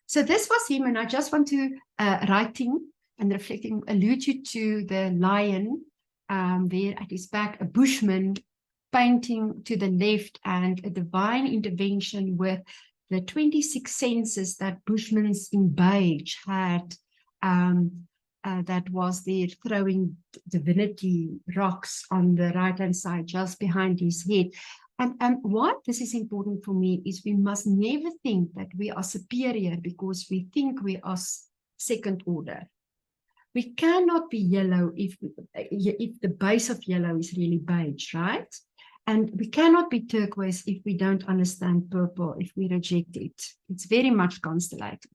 So this was him, and I just want to, writing and reflecting, allude you to the lion there at his back, a bushman painting to the left and a divine intervention with the 26 senses that Bushmen in beige had, that was there throwing divinity rocks on the right-hand side just behind his head. And why this is important for me is we must never think that we are superior because we think we are second order. We cannot be yellow if the base of yellow is really beige, right? And we cannot be turquoise if we don't understand purple, if we reject it. It's very much constellated.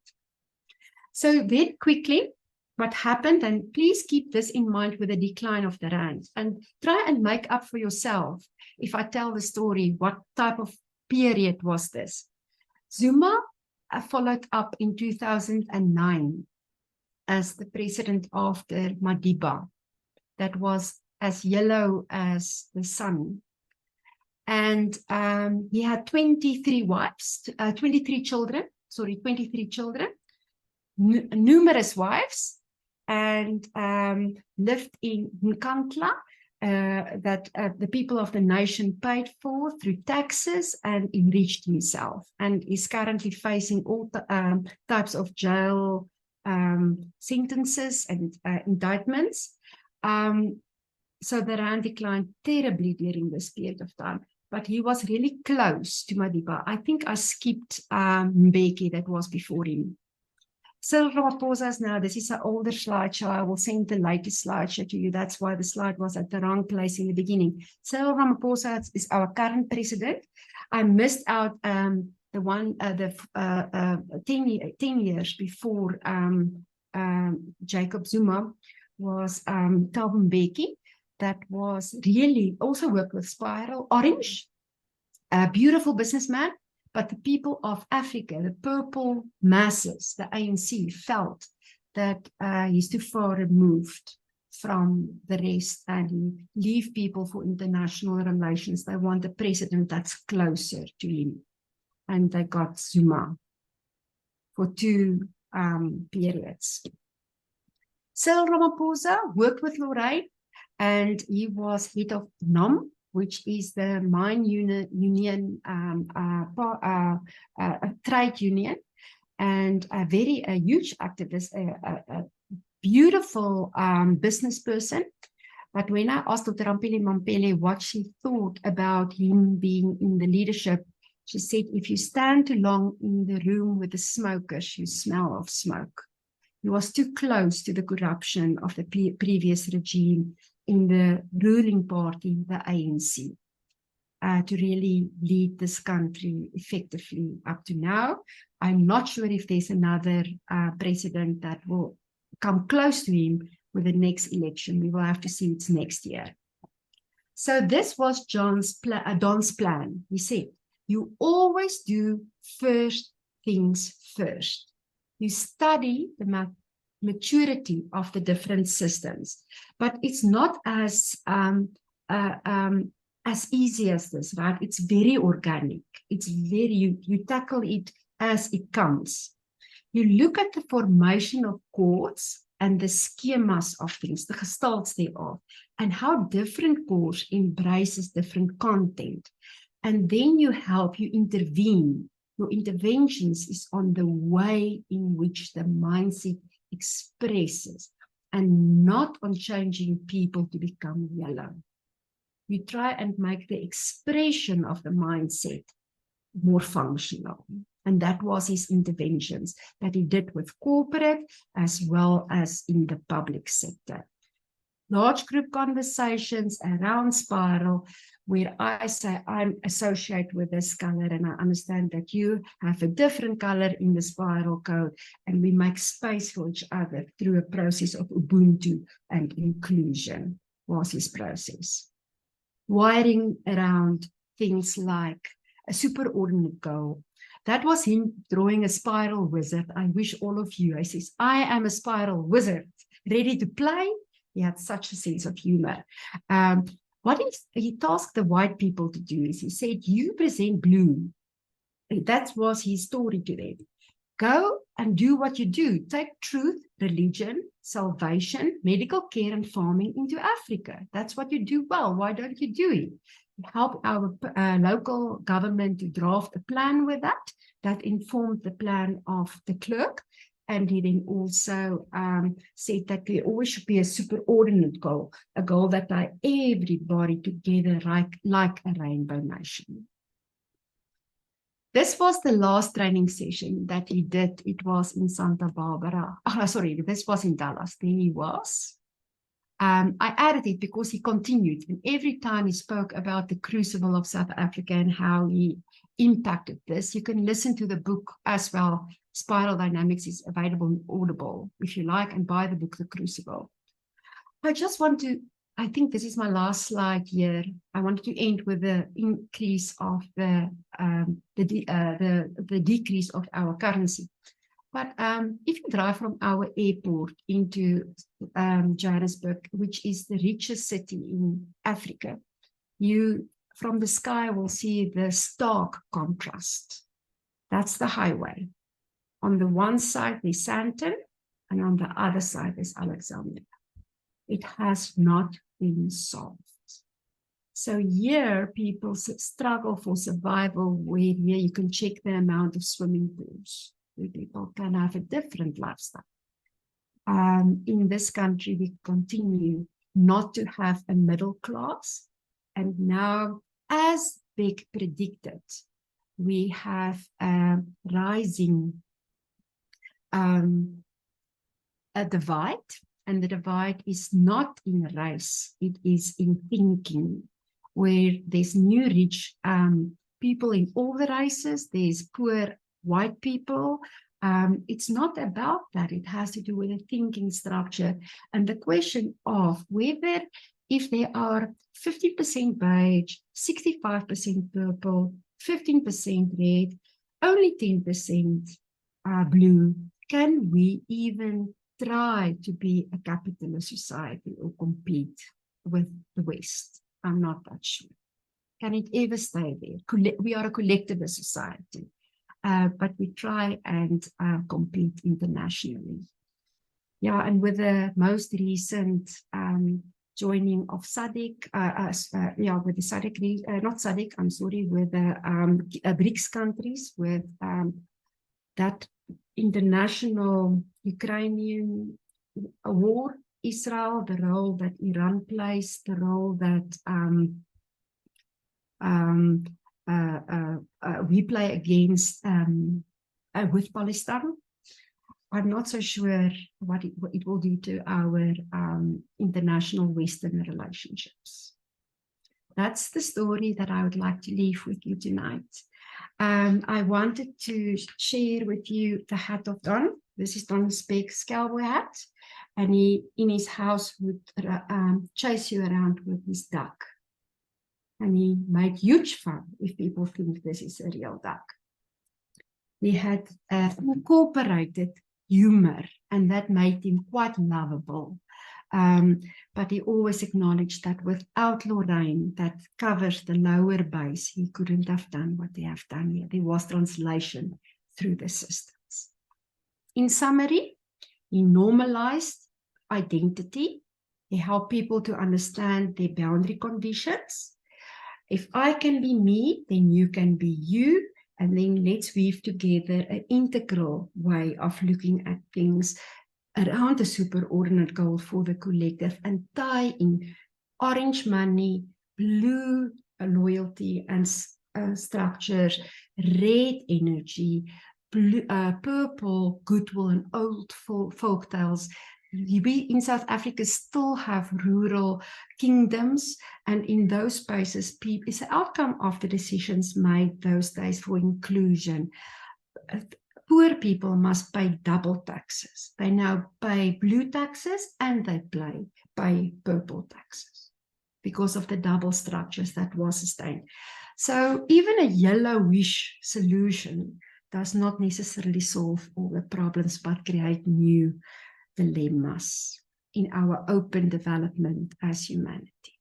So very quickly, what happened, and please keep this in mind with the decline of the rand, and try and make up for yourself. If I tell the story, what type of period was this? Zuma followed up in 2009 as the president after Madiba, that was as yellow as the sun. And he had 23 wives, 23 children, numerous wives, and lived in Nkandla, that the people of the nation paid for through taxes, and enriched himself, and is currently facing all types of jail sentences and indictments. So the rand declined terribly during this period of time, but he was really close to Madiba. I think I skipped Mbeki, that was before him. Cyril Ramaphosa now, this is an older slideshow. I will send the latest slideshow to you. That's why the slide was at the wrong place in the beginning. Cyril Ramaphosa is our current president. I missed out the one, 10 years before Jacob Zuma was Thabo Mbeki. That was really also worked with Spiral Orange, a beautiful businessman. But the people of Africa, the purple masses, the ANC, felt that he's too far removed from the rest, and he leave people for international relations. They want a president that's closer to him. And they got Zuma for 2 periods. Cyril Ramaphosa worked with Loraine, and he was head of NAM, which is the mine union, trade union, and a huge activist, a beautiful business person. But when I asked Dr. Rampili Mampele what she thought about him being in the leadership, she said, if you stand too long in the room with the smokers, you smell of smoke. He was too close to the corruption of the previous regime in the ruling party, the ANC, to really lead this country effectively up to now. I'm not sure if there's another president that will come close to him with the next election. We will have to see it's next year. So this was Don's plan. He said, you always do first things first. You study the maturity of the different systems, but it's not as easy as this, right? It's very organic. It's very, you tackle it as it comes. You look at the formation of courts and the schemas of things, the gestalts thereof, and how different courts embraces different content. And then you intervene. Your interventions is on the way in which the mindset expresses, and not on changing people to become yellow. You try and make the expression of the mindset more functional. And that was his interventions that he did with corporate as well as in the public sector. Large group conversations around Spiral, where I say I'm associated with this color, and I understand that you have a different color in the Spiral code, and we make space for each other through a process of Ubuntu and inclusion was his process. Wiring around things like a superordinate goal. That was him drawing a spiral wizard. I wish all of you, he says, I am a spiral wizard, ready to play. He had such a sense of humor. What he tasked the white people to do is he said, you present blue. And that was his story to them. Go and do what you do. Take truth, religion, salvation, medical care, and farming into Africa. That's what you do well. Why don't you do it? helped our local government to draft a plan with that informed the plan of the Klerk. And he then also said that there always should be a superordinate goal, a goal that ties everybody together like a rainbow nation. This was the last training session that he did. It was in Santa Barbara. Oh, sorry, this was in Dallas. There he was. I added it because he continued. And every time he spoke about the Crucible of South Africa and how he impacted this, you can listen to the book as well. Spiral Dynamics is available in Audible, if you like, and buy the book, The Crucible. I think this is my last slide here. I wanted to end with the increase of the decrease of our currency. But if you drive from our airport into Johannesburg, which is the richest city in Africa, you from the sky will see the stark contrast. That's the highway. On the one side, there's Sandton, and on the other side, there's Alexandria. It has not been solved. So here, people struggle for survival, where here you can check the amount of swimming pools, where people can have a different lifestyle. In this country, we continue not to have a middle class. And now, as Beck predicted, we have a rising a divide, and the divide is not in race, it is in thinking, where there's new rich people in all the races, there's poor white people. It's not about that. It has to do with a thinking structure and the question of whether, if there are 50% beige, 65% purple, 15% red, only 10% blue, can we even try to be a capitalist society or compete with the West? I'm not that sure. Can it ever stay there? We are a collectivist society, but we try and compete internationally. Yeah, and with the most recent joining of SADC, with the SADC, not SADC, I'm sorry, with the BRICS countries, with that international Ukrainian war, Israel, the role that Iran plays, the role that we play against with Palestine. I'm not so sure what it will do to our international Western relationships. That's the story that I would like to leave with you tonight. I wanted to share with you the hat of Don. This is Don Beck's cowboy hat. And he, in his house, would chase you around with his duck. And he made huge fun if people think this is a real duck. He had incorporated humor, and that made him quite lovable. But he always acknowledged that without Loraine, that covers the lower base, he couldn't have done what they have done here. There was translation through the systems. In summary, he normalized identity. He helped people to understand their boundary conditions. If I can be me, then you can be you. And then let's weave together an integral way of looking at things around the superordinate goal for the collective and tie in orange money, blue loyalty and structures, red energy, blue, purple goodwill and old folk tales. We in South Africa still have rural kingdoms, and in those spaces, it's the outcome of the decisions made those days for inclusion. Poor people must pay double taxes. They now pay blue taxes and they pay purple taxes because of the double structures that was sustained. So even a yellowish solution does not necessarily solve all the problems, but create new dilemmas in our open development as humanity.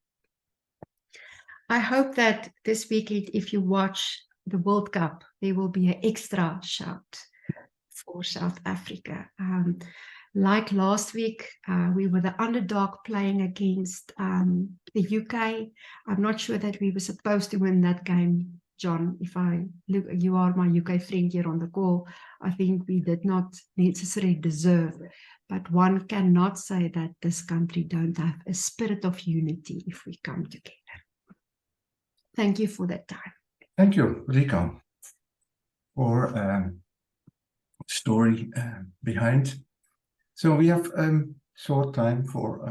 I hope that this weekend, if you watch the World Cup, there will be an extra shout for South Africa. Like last week, we were the underdog playing against the UK. I'm not sure that we were supposed to win that game, John. If I look, you are my UK friend here on the call. I think we did not necessarily deserve, but one cannot say that this country don't have a spirit of unity if we come together. Thank you for that time. Thank you, Rica, for story behind. So we have short time for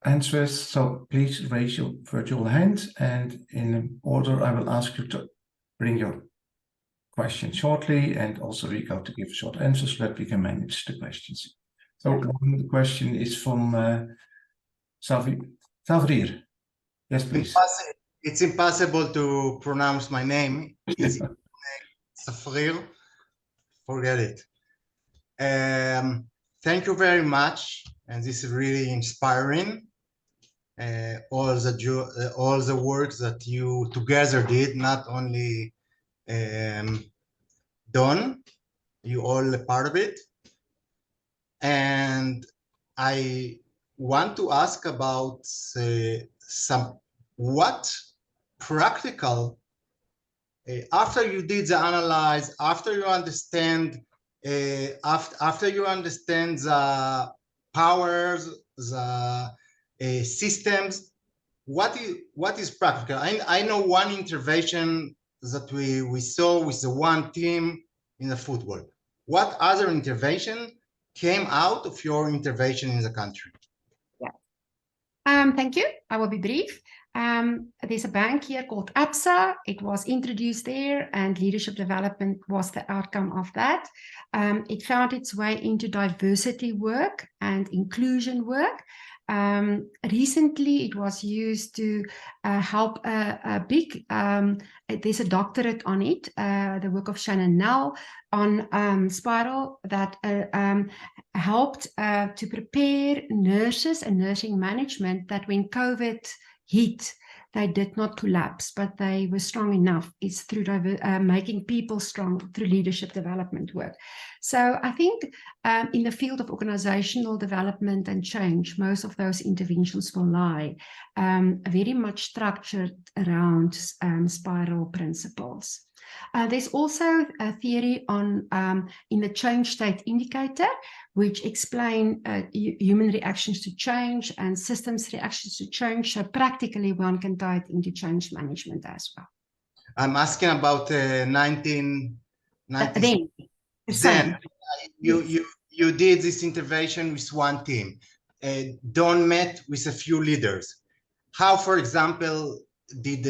answers. So please raise your virtual hand, and in order I will ask you to bring your question shortly, and also Rica to give short answers so that we can manage the questions. So one question is from Savrir. Yes, please. It's impossible to pronounce my name. It's Safrir. Forget it. Thank you very much, and this is really inspiring. All the work that you together did, not only Don, you all a part of it. And I want to ask about what practical, after you did the analyze, after you understand the powers, the systems, what is practical? I know one intervention that we saw with the one team in the football. What other intervention came out of your intervention in the country? Yeah. Thank you. I will be brief. There's a bank here called APSA. It was introduced there, and leadership development was the outcome of that. It found its way into diversity work and inclusion work. Recently, it was used to help a big, there's a doctorate on it, the work of Shannon Nell on Spiral that helped to prepare nurses and nursing management that when COVID hit, they did not collapse, but they were strong enough. It's through making people strong through leadership development work. So I think in the field of organizational development and change, most of those interventions will lie very much structured around spiral principles. There's also a theory on in the change state indicator, which explain human reactions to change and systems reactions to change. So practically one can tie it into change management as well. I'm asking about 1990. Then you did this intervention with one team. Don met with a few leaders. How, for example, did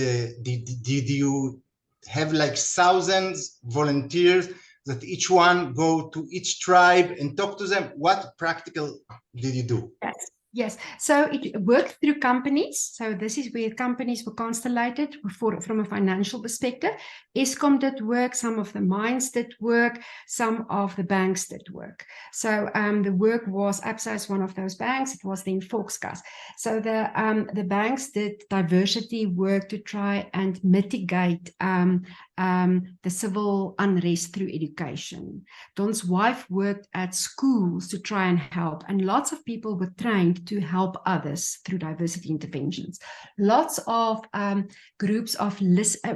you have like thousands volunteers that each one go to each tribe and talk to them? What practical did you do? Yes. So it worked through companies. So this is where companies were constellated from a financial perspective. Eskom did work, some of the mines did work, some of the banks did work. So the work was, APSA is one of those banks, it was then Volkskas. So the banks did diversity work to try and mitigate the civil unrest through education. Don's wife worked at schools to try and help, and lots of people were trained to help others through diversity interventions. Lots of groups of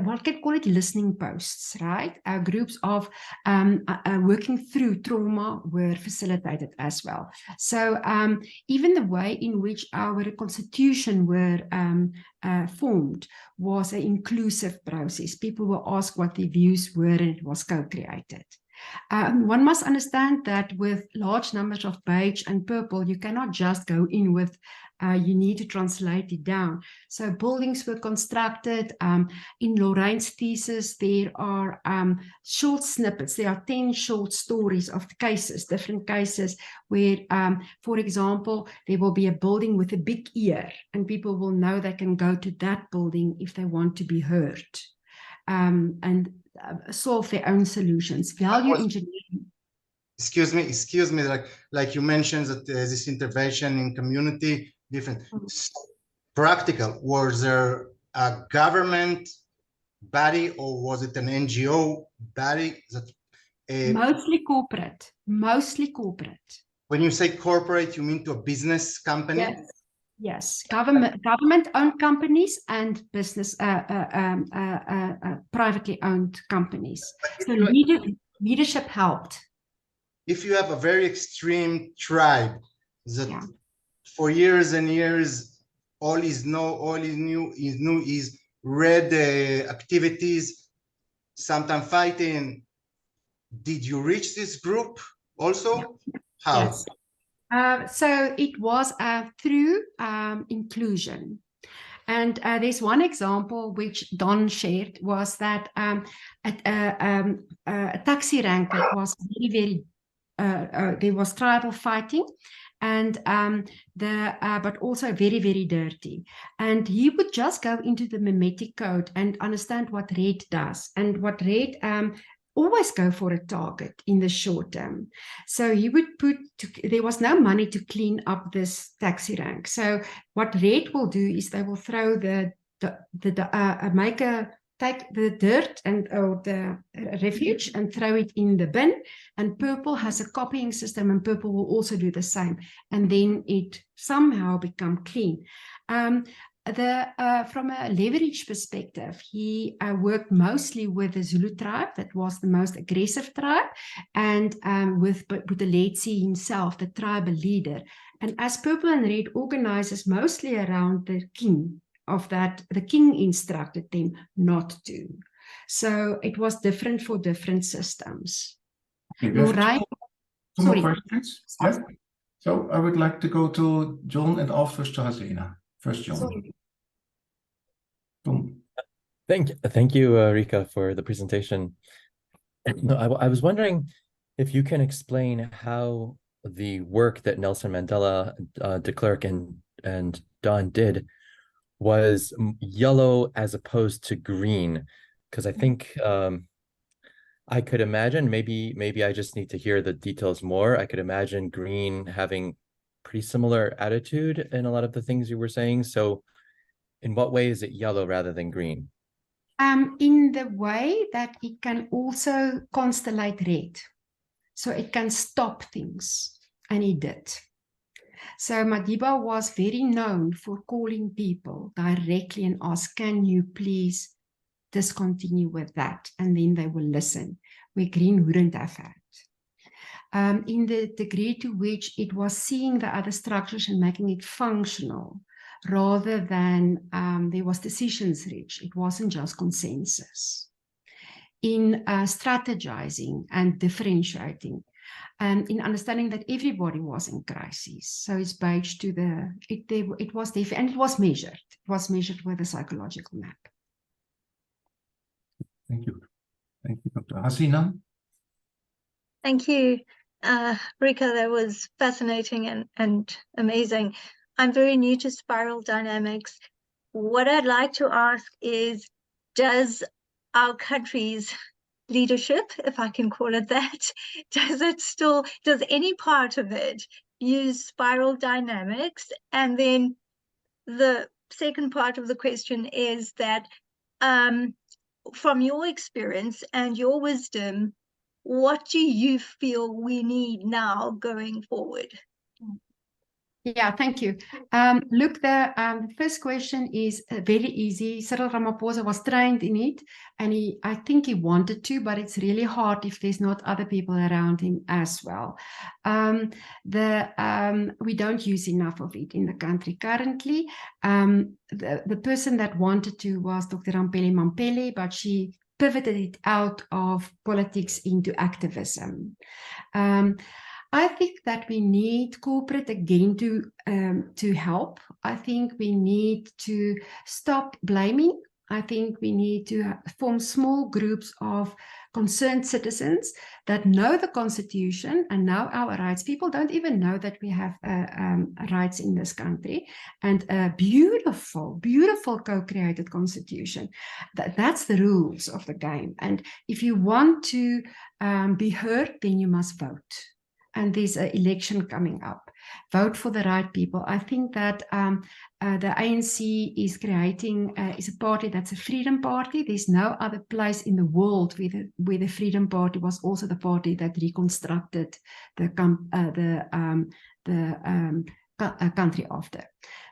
what can call it listening posts, right? Groups of working through trauma were facilitated as well. So even the way in which our constitution were formed was an inclusive process. People were asked what their views were, and it was co-created. One must understand that with large numbers of beige and purple, you cannot just go in with, you need to translate it down. So buildings were constructed. In Loraine's thesis, there are short snippets. There are 10 short stories of cases, different cases where, for example, there will be a building with a big ear, and people will know they can go to that building if they want to be heard. And solve their own solutions. Value engineering. Excuse me. Like you mentioned that this intervention in community different. Practical. Was there a government body or was it an NGO body that Mostly corporate. Mostly corporate. When you say corporate, you mean to a business company? Yes. Yes, government-owned companies and business, privately owned companies. So leadership helped. If you have a very extreme tribe that for years and years, all is new is red activities, sometimes fighting. Did you reach this group also? How? Yes. So it was through inclusion. And there's one example which Don shared was that a taxi rank that was very, there was tribal fighting and but also very, very dirty. And he would just go into the mimetic code and understand what red does and what red always go for a target in the short term. So he would there was no money to clean up this taxi rank. So what red will do is they will throw take the dirt or the refuge and throw it in the bin. And purple has a copying system and purple will also do the same. And then it somehow become clean. From a leverage perspective, he worked mostly with the Zulu tribe, that was the most aggressive tribe, and with the Letsi himself, the tribal leader. And as Purple and Red organizes mostly around the king of that, the king instructed them not to. So it was different for different systems. Okay, Loraine, two more questions. Yeah. So I would like to go to John and afterwards to Hasina. First, John. Thank you, Rica, for the presentation. I was wondering if you can explain how the work that Nelson Mandela, de Klerk, and Don did was yellow as opposed to green, because I think I could imagine, maybe I just need to hear the details more. I could imagine green having pretty similar attitude in a lot of the things you were saying. So in what way is it yellow rather than green? In the way that it can also constellate red. So it can stop things. And it did. So Madiba was very known for calling people directly and ask, can you please discontinue with that? And then they will listen, where green wouldn't have had. In the degree to which it was seeing the other structures and making it functional, rather than there was decisions reached. It wasn't just consensus. In strategizing and differentiating, and in understanding that everybody was in crisis. So it's based to it was different, and it was measured. It was measured with a psychological map. Thank you. Thank you, Dr. Hasina. Thank you, Rica. That was fascinating and amazing. I'm very new to spiral dynamics. What I'd like to ask is, does our country's leadership, if I can call it that, does any part of it use spiral dynamics? And then the second part of the question is that from your experience and your wisdom, what do you feel we need now going forward? Yeah, thank you. Look, the first question is very easy. Cyril Ramaphosa was trained in it, and I think he wanted to, but it's really hard if there's not other people around him as well. We don't use enough of it in the country currently. The person that wanted to was Dr. Rampeli Mampeli, but she pivoted it out of politics into activism. I think that we need corporate again to help. I think we need to stop blaming. I think we need to form small groups of concerned citizens that know the Constitution and know our rights. People don't even know that we have rights in this country, and a beautiful, beautiful co-created Constitution. That's the rules of the game. And if you want to be heard, then you must vote. And there's an election coming up. vote for the right people. I think that the ANC is creating is a party that's a freedom party. There's no other place in the world where the freedom party was also the party that reconstructed the country after.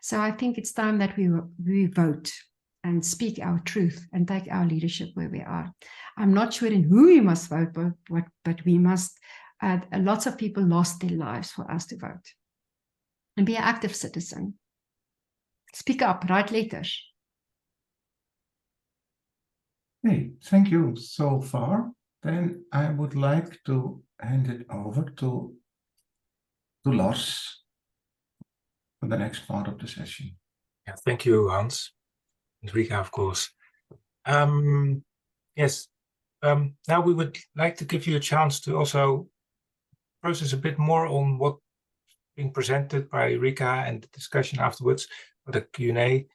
So I think it's time that we vote and speak our truth and take our leadership where we are. I'm not sure in who we must vote, but we must. Lots of people lost their lives for us to vote. And be an active citizen. Speak up, write letters. Hey, thank you so far. Then I would like to hand it over to Lars for the next part of the session. Yeah, thank you, Hans. And Rica, of course. Yes, now we would like to give you a chance to also process a bit more on what's being presented by Rica and the discussion afterwards, or the Q&A.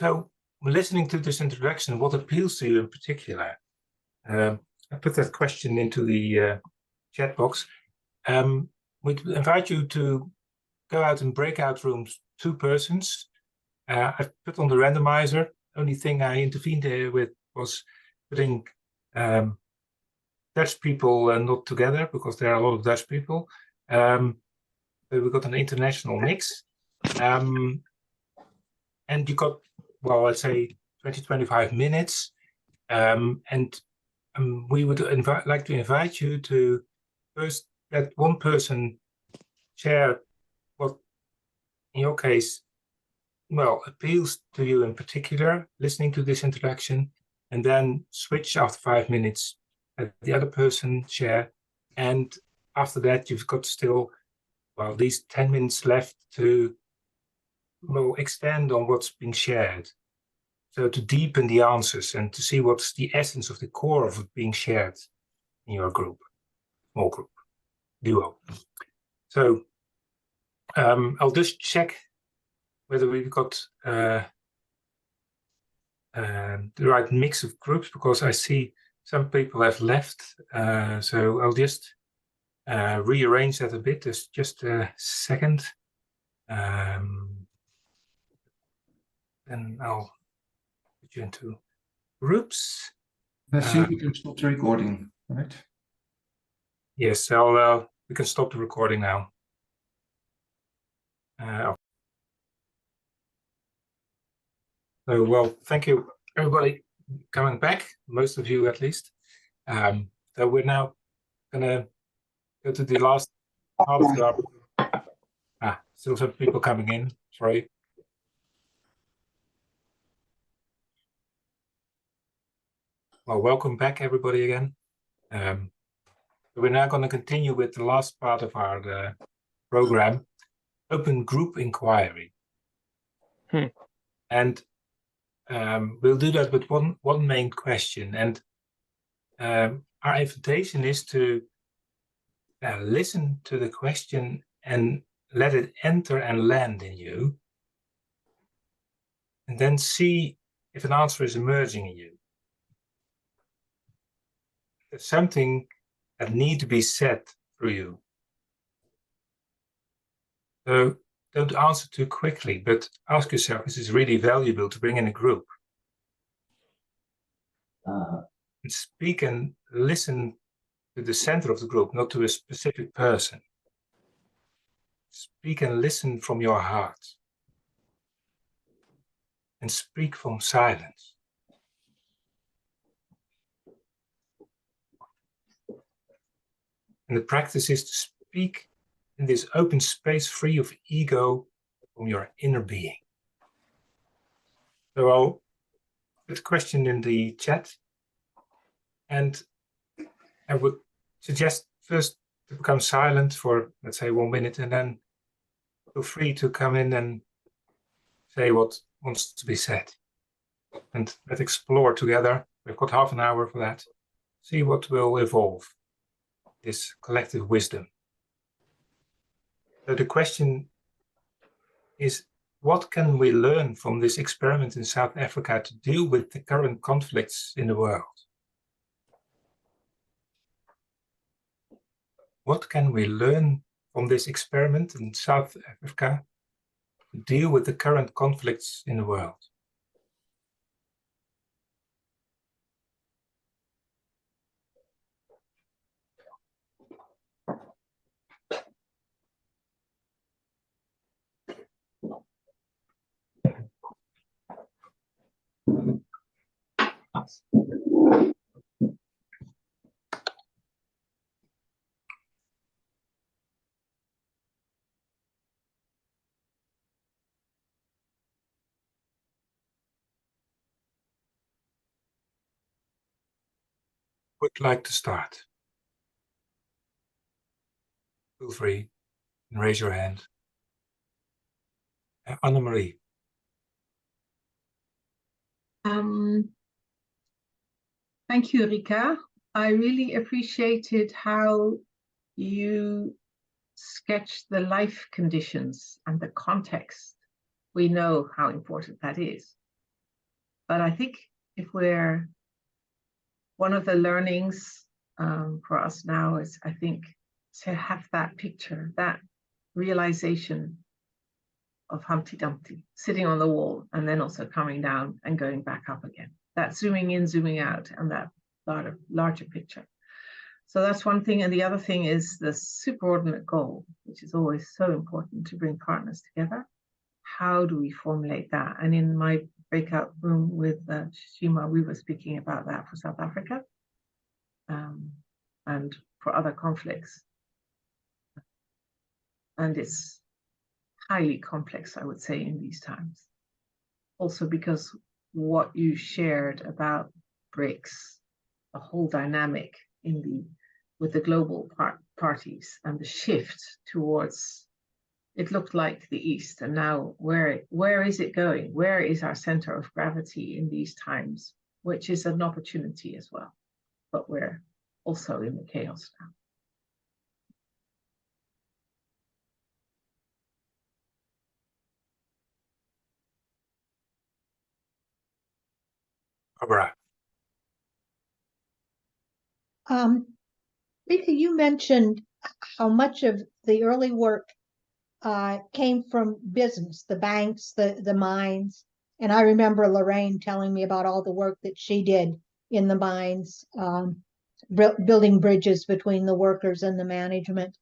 So, listening to this introduction, what appeals to you in particular? I put that question into the chat box. We'd invite you to go out in breakout rooms, 2 persons. I've put on the randomizer. Only thing I intervened here with was putting Dutch people not together, because there are a lot of Dutch people. But we've got an international mix. And you got, well, let's say 20-25 minutes. And we would like to invite you to first let one person share what, in your case, well, appeals to you in particular, listening to this interaction, and then switch after 5 minutes, let the other person share. And after that, you've got still, well, at least 10 minutes left to, well, extend on what's being shared. So to deepen the answers and to see what's the essence of the core of it being shared in your group, small group, duo. So I'll just check whether we've got the right mix of groups, because I see some people have left. So I'll just rearrange that a bit. Just a second. Then I'll put you into groups. I see we can stop the recording, right? Yes, we can stop the recording now. So, well, thank you, everybody, coming back, most of you at least. So we're now going to go to the last part of the... still some people coming in, sorry. Well, welcome back, everybody, again. We're now going to continue with the last part of our program, Open Group Inquiry. And we'll do that with one main question. And our invitation is to listen to the question and let it enter and land in you. And then see if an answer is emerging in you. There's something that needs to be said through you. So don't answer too quickly, but ask yourself, is this really valuable to bring in a group? And speak and listen to the center of the group, not to a specific person. Speak and listen from your heart. And speak from silence. And the practice is to speak in this open space free of ego from your inner being. So I'll put a question in the chat. And I would suggest first to become silent for, let's say, 1 minute, and then feel free to come in and say what wants to be said. And let's explore together. We've got half an hour for that. See what will evolve. This collective wisdom. So the question is, what can we learn from this experiment in South Africa to deal with the current conflicts in the world? What can we learn from this experiment in South Africa to deal with the current conflicts in the world? Would like to start? Feel free and raise your hand. Anne-Marie. Thank you, Rica. I really appreciated how you sketched the life conditions and the context. We know how important that is. But I think if we're, one of the learnings for us now is, I think, to have that picture, that realization of Humpty Dumpty sitting on the wall and then also coming down and going back up again. That zooming in, zooming out, and that larger picture. So that's one thing. And the other thing is the superordinate goal, which is always so important to bring partners together. How do we formulate that? And in my breakout room with Shima, we were speaking about that for South Africa and for other conflicts. And it's highly complex, I would say, in these times. Also because what you shared about BRICS, the whole dynamic with the global parties and the shift towards, it looked like the East, and now where is it going? Where is our center of gravity in these times, which is an opportunity as well, but we're also in the chaos now. Barbara. Rica, you mentioned how much of the early work came from business, the banks, the mines. And I remember Loraine telling me about all the work that she did in the mines, building bridges between the workers and the management.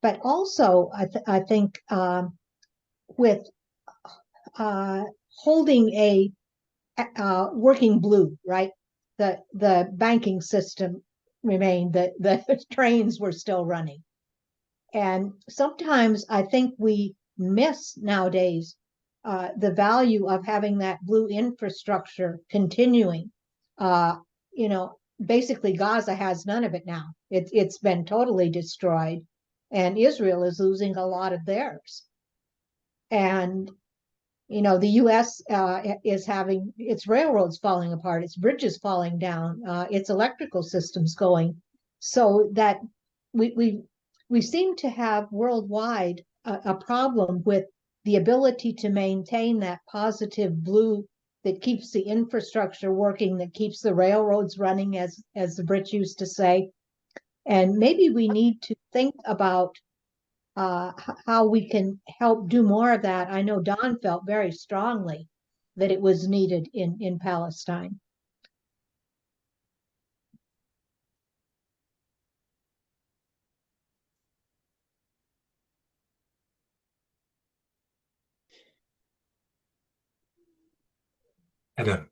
But also, I think with holding a working blue, right? The banking system remained, the trains were still running. And sometimes I think we miss nowadays the value of having that blue infrastructure continuing. Basically Gaza has none of it now. It's been totally destroyed, and Israel is losing a lot of theirs. And the U.S. is having its railroads falling apart, its bridges falling down, its electrical systems going, so that we seem to have worldwide a problem with the ability to maintain that positive blue that keeps the infrastructure working, that keeps the railroads running, as the Brits used to say. And maybe we need to think about how we can help do more of that. I know Don felt very strongly that it was needed in Palestine. Adam,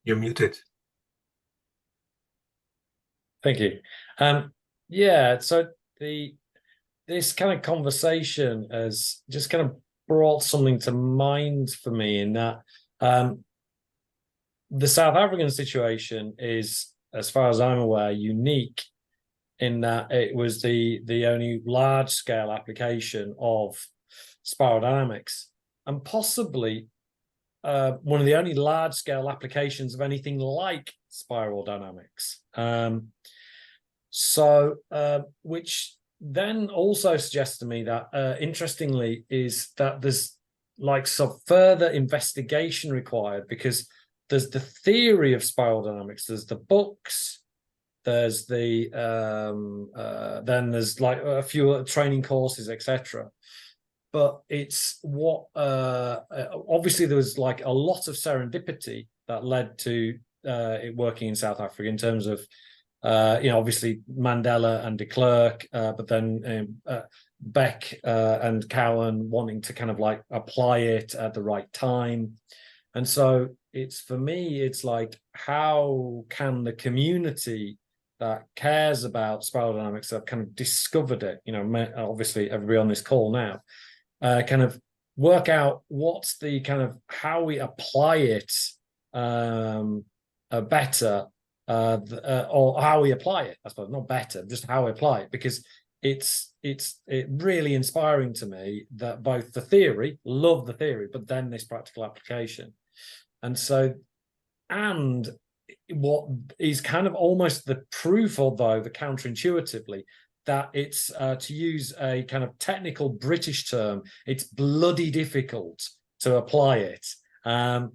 you're muted. Thank you. Yeah, so this kind of conversation has just kind of brought something to mind for me, in that the South African situation is, as far as I'm aware, unique in that it was the only large-scale application of spiral dynamics, and possibly one of the only large-scale applications of anything like spiral dynamics. Which then also suggests to me that, interestingly, is that there's like some further investigation required, because there's the theory of spiral dynamics, there's the books, There's the then there's like a few training courses, etc. But it's what obviously there was like a lot of serendipity that led to it working in South Africa in terms of obviously Mandela and de Klerk, but then Beck and Cowan wanting to kind of like apply it at the right time. And so for me, it's like, how can the community that cares about spiral dynamics, that kind of discovered it, obviously everybody on this call now, kind of work out what's the kind of how we apply it better, or how we apply it, I suppose, not better, just how we apply it, because it's really inspiring to me that both the theory, love the theory, but then this practical application. And so, and what is kind of almost the proof, although the counterintuitively, that it's, to use a kind of technical British term, it's bloody difficult to apply it. And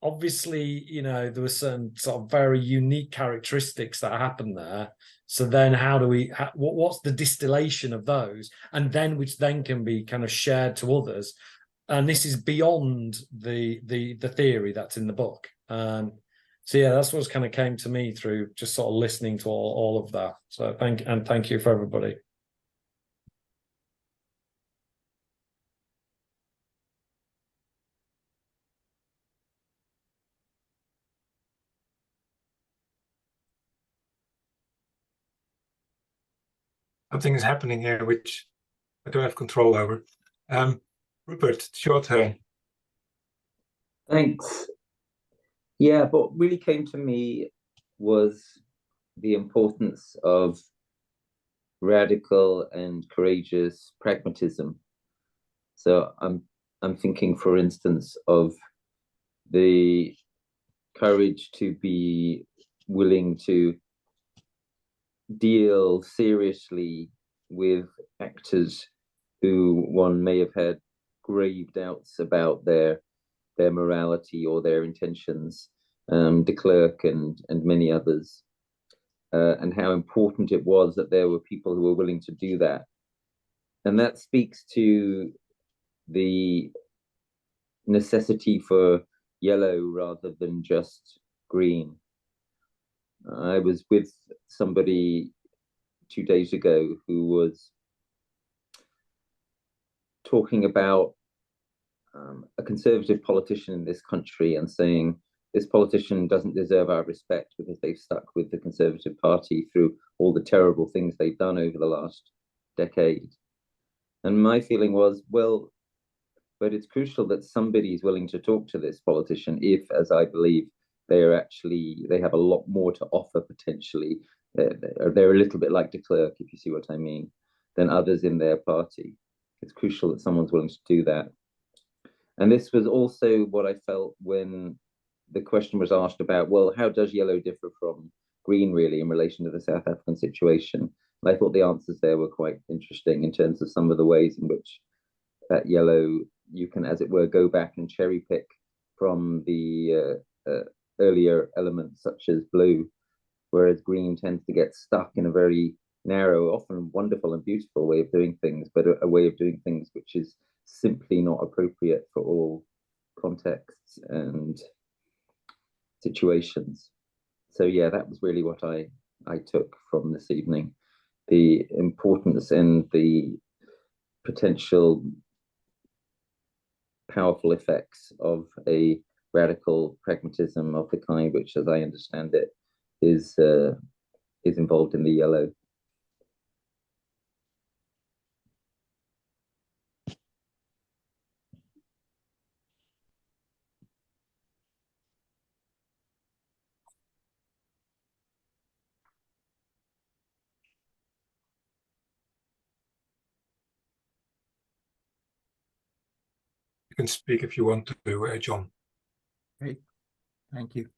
obviously, there were certain sort of very unique characteristics that happened there. So then how do we, what's the distillation of those? And then, which then can be kind of shared to others. And this is beyond the theory that's in the book. So yeah, that's what's kind of came to me through just sort of listening to all of that. So thank you for everybody. Something is happening here which I don't have control over. Rupert, it's your turn. Thanks. Yeah, what really came to me was the importance of radical and courageous pragmatism. So I'm thinking, for instance, of the courage to be willing to deal seriously with actors who one may have had grave doubts about their morality or their intentions, de Klerk and many others, and how important it was that there were people who were willing to do that. And that speaks to the necessity for yellow rather than just green. I was with somebody 2 days ago who was talking about a conservative politician in this country and saying this politician doesn't deserve our respect because they've stuck with the Conservative Party through all the terrible things they've done over the last decade. And my feeling was, well, but it's crucial that somebody is willing to talk to this politician if, as I believe, they have a lot more to offer potentially. They're a little bit like de Klerk, if you see what I mean, than others in their party. It's crucial that someone's willing to do that. And this was also what I felt when the question was asked about, well, how does yellow differ from green really in relation to the South African situation? And I thought the answers there were quite interesting in terms of some of the ways in which that yellow, you can, as it were, go back and cherry pick from the earlier elements such as blue, whereas green tends to get stuck in a very narrow, often wonderful and beautiful way of doing things, but a way of doing things which is simply not appropriate for all contexts and situations. So yeah, that was really what I took from this evening, the importance and the potential powerful effects of a radical pragmatism of the kind which, as I understand it, is involved in the yellow. You can speak if you want to, John. Great, thank you.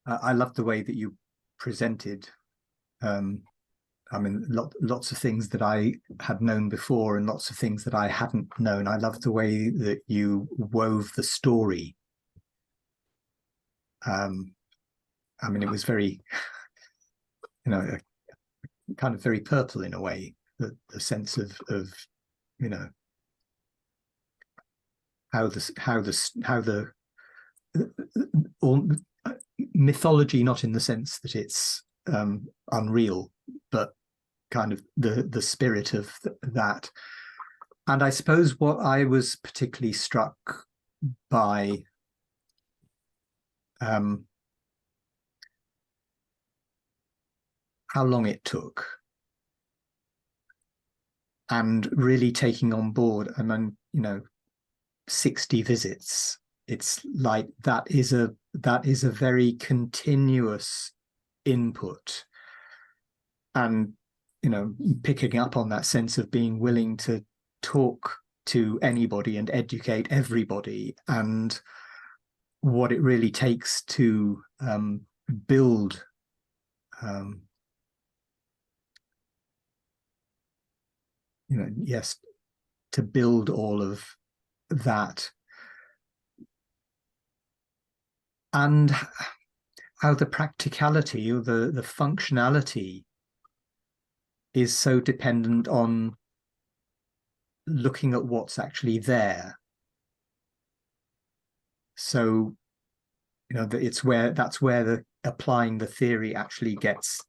I love the way that you presented I mean, lots of things that I had known before and lots of things that I hadn't known. I loved the way that you wove the story. I mean, it was very, you know, kind of very purple in a way, the sense of you know, how the mythology, not in the sense that it's unreal, but kind of the spirit of that. And I suppose what I was particularly struck by how long it took, and really taking on board, and then, you know, 60 visits. It's like that is a very continuous input, and, you know, picking up on that sense of being willing to talk to anybody and educate everybody, and what it really takes to build you know, yes, to build all of that, and how the practicality or the functionality is so dependent on looking at what's actually there. So, you know, that's where the applying the theory actually gets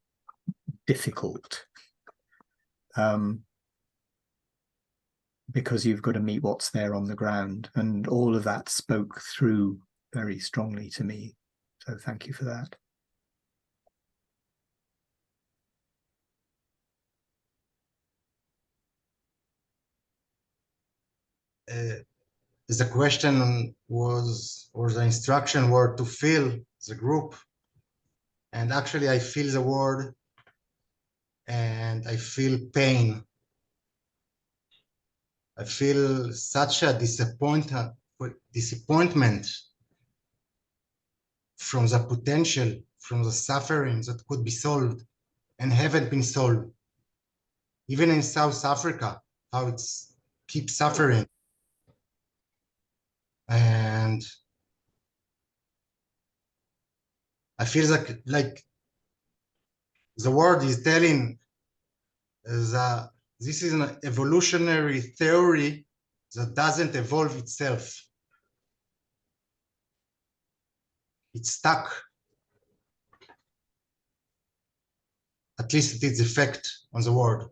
difficult, because you've got to meet what's there on the ground, and all of that spoke through very strongly to me. So thank you for that. The question was, or the instruction were to feel the group. And actually I feel the word, and I feel pain. I feel such a disappointment from the potential, from the suffering that could be solved and haven't been solved. Even in South Africa, how it's keeps suffering. And I feel like the world is telling that this is an evolutionary theory that doesn't evolve itself. It's stuck. At least it is effect on the world.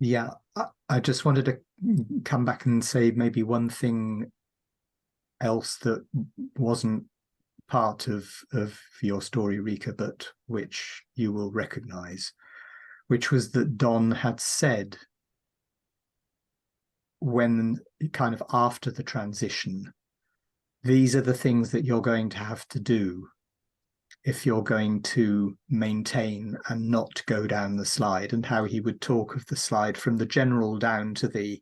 Yeah, I just wanted to come back and say maybe one thing else that wasn't part of your story, Rica, but which you will recognize, which was that Don had said, when kind of after the transition, these are the things that you're going to have to do if you're going to maintain and not go down the slide, and how he would talk of the slide from the general down to the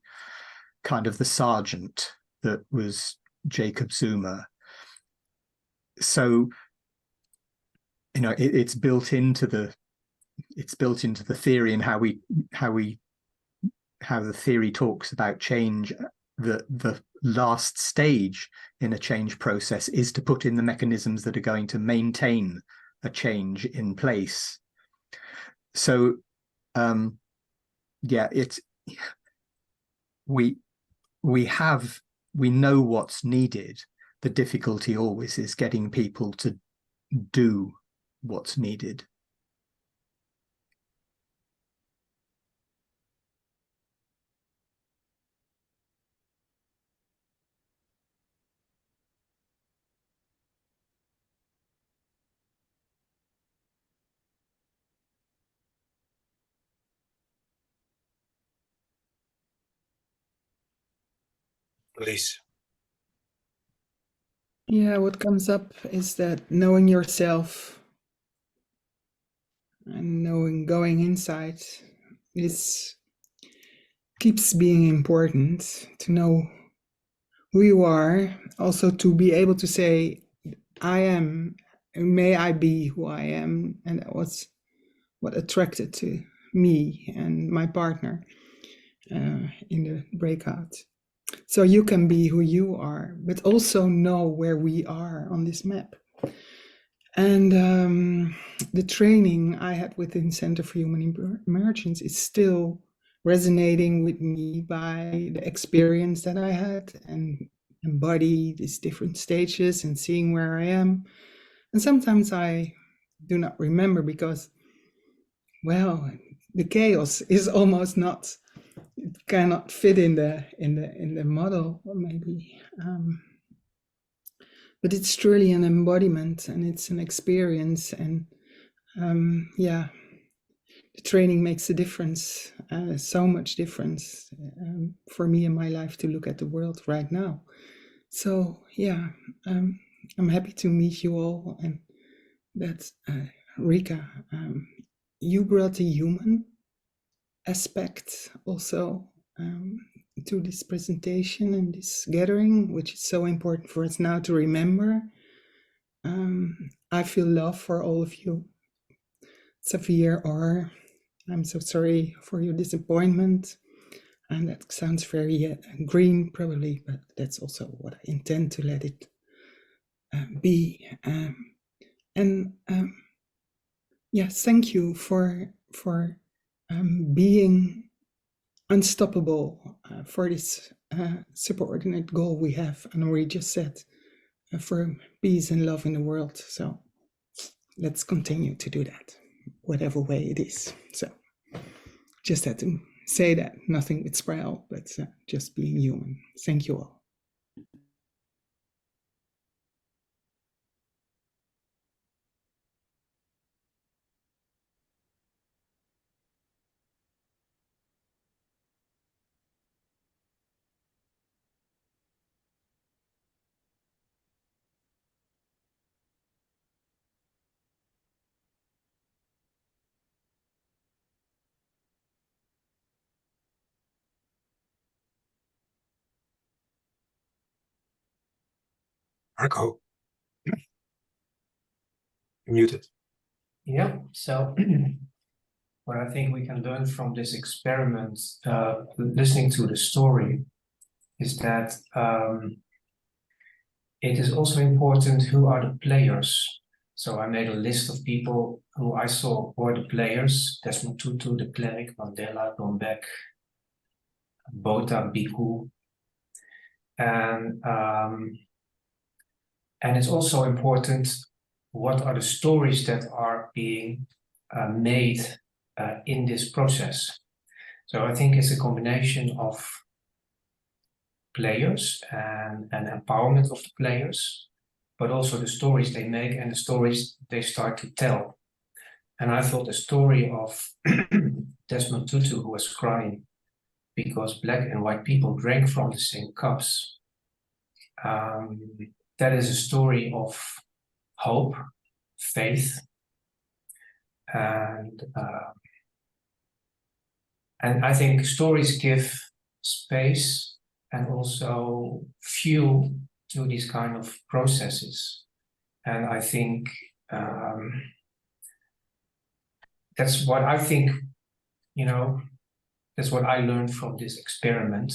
kind of the sergeant that was Jacob Zuma. So, you know, it's built into the theory, and how the theory talks about change. The last stage in a change process is to put in the mechanisms that are going to maintain a change in place. So yeah, we know what's needed. The difficulty always is getting people to do what's needed. Please. Yeah, what comes up is that knowing yourself and knowing going inside keeps being important, to know who you are, also to be able to say, I am, may I be who I am, and that was what attracted to me and my partner in the breakout. So you can be who you are, but also know where we are on this map. And the training I had within Center for Human Emergence is still resonating with me by the experience that I had and embody these different stages and seeing where I am. And sometimes I do not remember because, well, the chaos is almost not, it cannot fit in the model, or maybe. But it's truly an embodiment and it's an experience, and yeah, the training makes a difference, so much difference for me in my life to look at the world right now. So yeah, I'm happy to meet you all, and that Rica, you brought the human aspect also to this presentation and this gathering, which is so important for us now to remember. I feel love for all of you. Safir, or I'm so sorry for your disappointment. And that sounds very green probably, but that's also what I intend to let it be. Yeah, thank you for being unstoppable for this superordinate goal we have, and we just said for peace and love in the world. So let's continue to do that, whatever way it is. So just had to say that, nothing with Sproul, but just being human. Thank you all. Marco, muted. Yeah, so what I think we can learn from this experiment, listening to the story, is that it is also important who are the players. So I made a list of people who I saw were the players: Desmond Tutu, the Klerk, Mandela, Don Beck, Bota, Biku. And it's also important what are the stories that are being made in this process. So I think it's a combination of players and empowerment of the players, but also the stories they make and the stories they start to tell. And I thought the story of Desmond Tutu, who was crying because black and white people drank from the same cups, that is a story of hope, faith, and I think stories give space and also fuel to these kind of processes. And I think that's what I think, you know, that's what I learned from this experiment,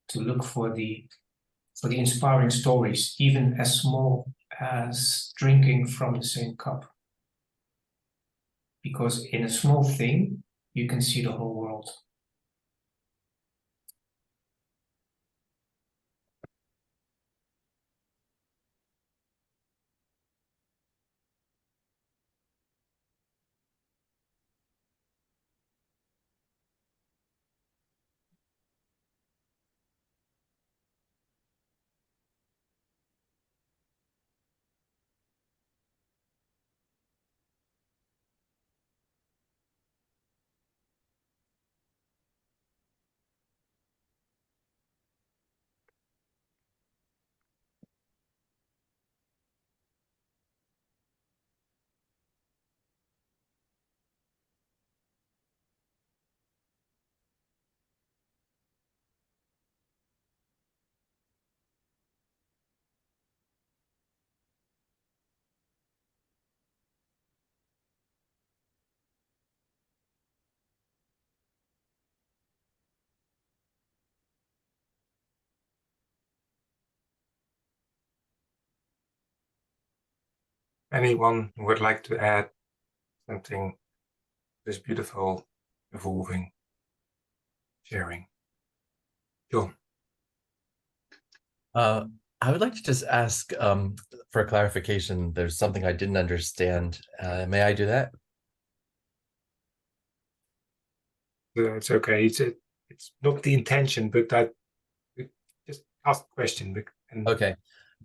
to look for the inspiring stories, even as small as drinking from the same cup. Because in a small thing, you can see the whole world. anyone who would like to add something to this beautiful, evolving sharing? John. I would like to just ask for clarification. There's something I didn't understand. May I do that? It's okay. It's not the intention, but that just ask the question. Okay.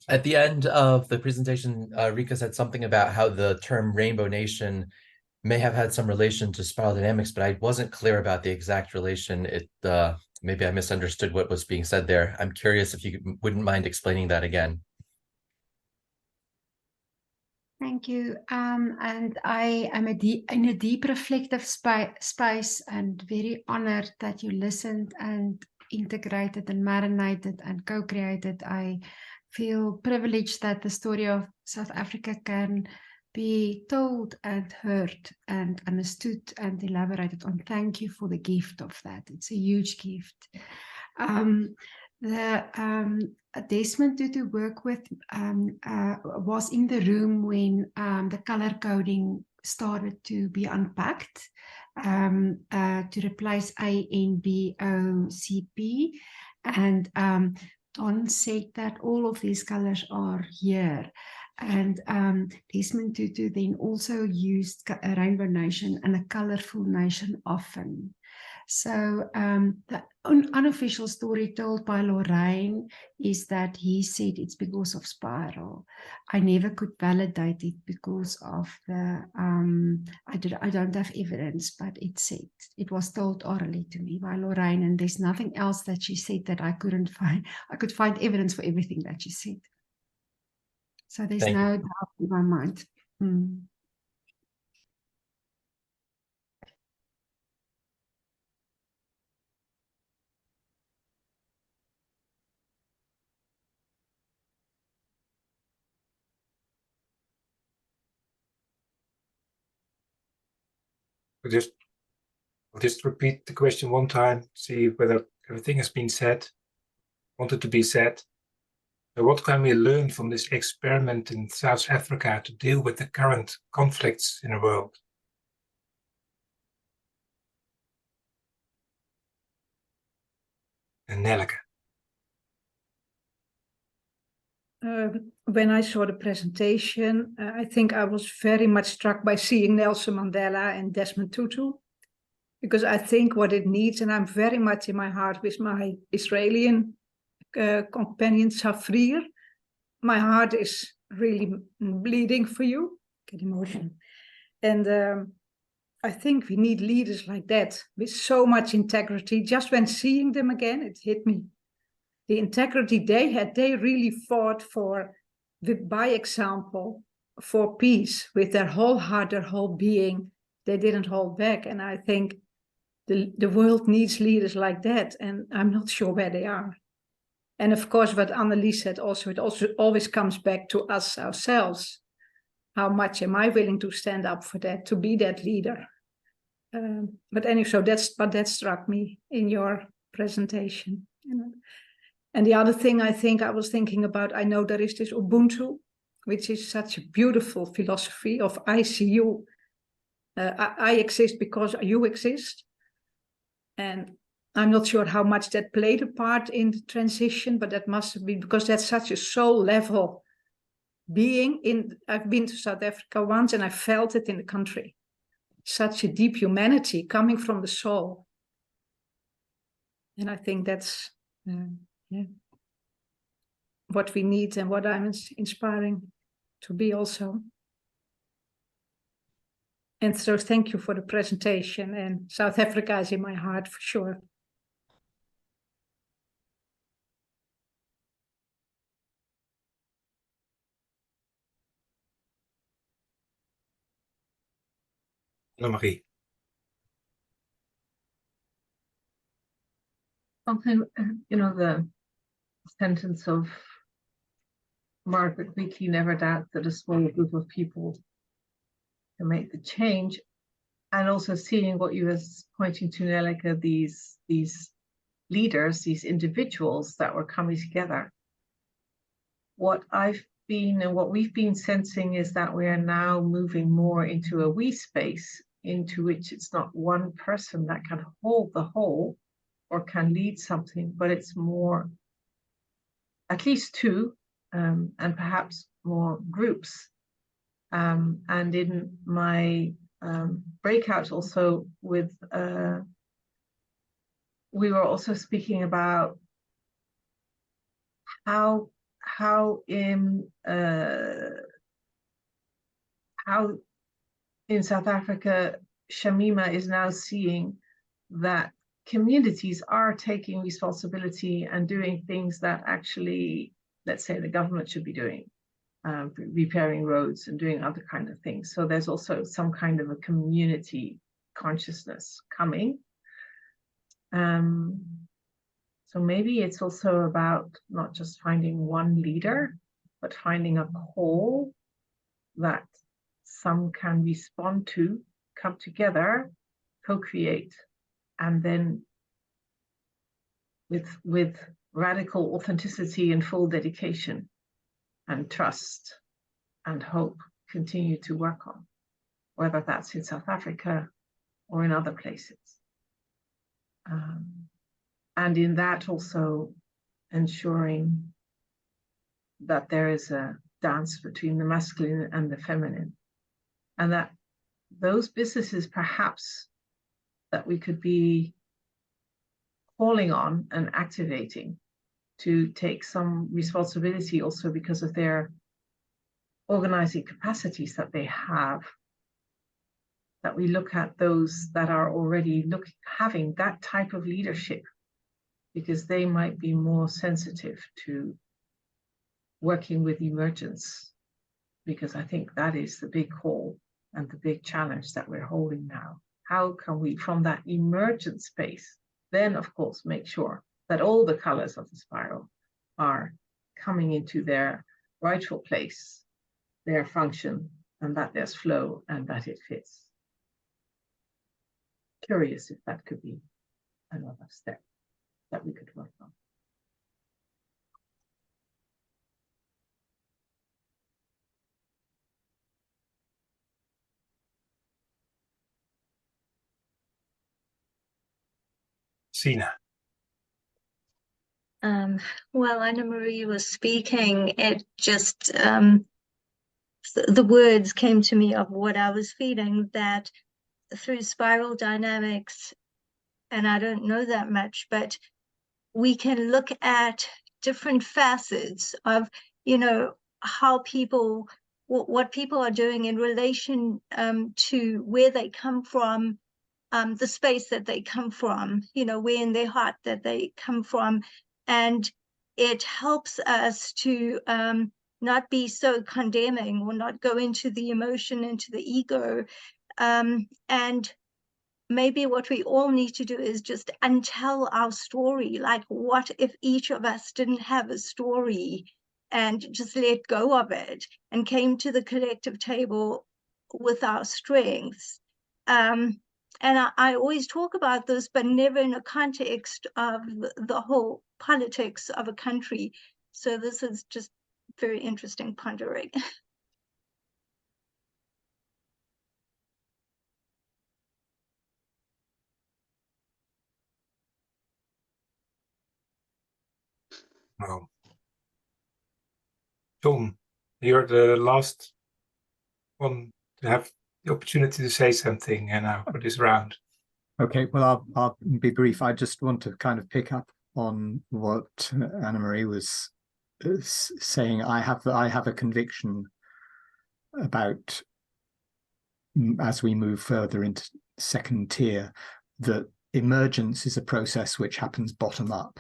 At the end of the presentation, Rica said something about how the term Rainbow Nation may have had some relation to spiral dynamics, but I wasn't clear about the exact relation. Maybe I misunderstood what was being said there. I'm curious if you wouldn't mind explaining that again. Thank you. And I am in a deep reflective space and very honored that you listened and integrated and marinated and co-created. I feel privileged that the story of South Africa can be told and heard and understood and elaborated on. Thank you for the gift of that. It's a huge gift. Desmond Tutu work with was in the room when the color coding started to be unpacked to replace A, N, B, O, C, P, and Don said that all of these colors are here. And Desmond Tutu then also used a Rainbow Nation and a colorful nation often. So the unofficial story told by Loraine is that he said it's because of spiral. I never could validate it because of the, I don't have evidence, but it was told orally to me by Loraine, and there's nothing else that she said that I couldn't find. I could find evidence for everything that she said. So there's no doubt in my mind. I'll just repeat the question one time, see whether everything has been said, wanted to be said. So what can we learn from this experiment in South Africa to deal with the current conflicts in the world? And Nelleke. When I saw the presentation, I think I was very much struck by seeing Nelson Mandela and Desmond Tutu, because I think what it needs, and I'm very much in my heart with my Israeli companion Safrir, my heart is really bleeding for you, get emotional. And I think we need leaders like that with so much integrity. Just when seeing them again, it hit me. The integrity they had, they really fought by example, for peace with their whole heart, their whole being. They didn't hold back. And I think the world needs leaders like that. And I'm not sure where they are. And of course, what Annelies said also, it also always comes back to us ourselves. How much am I willing to stand up for that, to be that leader? But anyway, so that struck me in your presentation. And the other thing I think I was thinking about, I know there is this Ubuntu, which is such a beautiful philosophy of I see you. I exist because you exist. And I'm not sure how much that played a part in the transition, but that must have been because that's such a soul level being. I've been to South Africa once and I felt it in the country. Such a deep humanity coming from the soul. And I think that's what we need and what I'm inspiring to be also. And so thank you for the presentation, and South Africa is in my heart for sure. Marie. Something, the sentence of Margaret Weekly, never doubt that a small group of people can make the change. And also seeing what you were pointing to, Nelleke, these leaders, these individuals that were coming together. What I been and what we've been sensing is that we are now moving more into a we space, into which it's not one person that can hold the whole or can lead something, but it's more, at least two, and perhaps more groups. And in my breakout also with, we were also speaking about how in South Africa, Shamima is now seeing that communities are taking responsibility and doing things that actually, let's say, the government should be doing, repairing roads and doing other kind of things. So there's also some kind of a community consciousness coming. So maybe it's also about not just finding one leader, but finding a whole that some can respond to, come together, co-create, and then with radical authenticity and full dedication and trust and hope, continue to work on, whether that's in South Africa or in other places. And in that also ensuring that there is a dance between the masculine and the feminine, and that those businesses perhaps that we could be calling on and activating to take some responsibility also because of their organizing capacities that they have, that we look at those that are already having that type of leadership, because they might be more sensitive to working with emergence, because I think that is the big call and the big challenge that we're holding now. How can we, from that emergent space, then of course make sure that all the colors of the spiral are coming into their rightful place, their function, and that there's flow and that it fits. Curious if that could be another step that we could work on. Sina. While Anna-Marie was speaking, it just, the words came to me of what I was feeling, that through spiral dynamics, and I don't know that much, but we can look at different facets of, you know, how people, what people are doing in relation to where they come from, the space that they come from, you know, where in their heart that they come from. And it helps us to not be so condemning or not go into the emotion, into the ego. And maybe what we all need to do is just untell our story. Like, what if each of us didn't have a story and just let go of it and came to the collective table with our strengths? And I always talk about this, but never in a context of the whole politics of a country. So this is just very interesting pondering. Wow. John, you're the last one to have the opportunity to say something now for this round. Okay, well, I'll be brief. I just want to kind of pick up on what Anna-Marie was saying. I have a conviction about, as we move further into second tier, that emergence is a process which happens bottom up.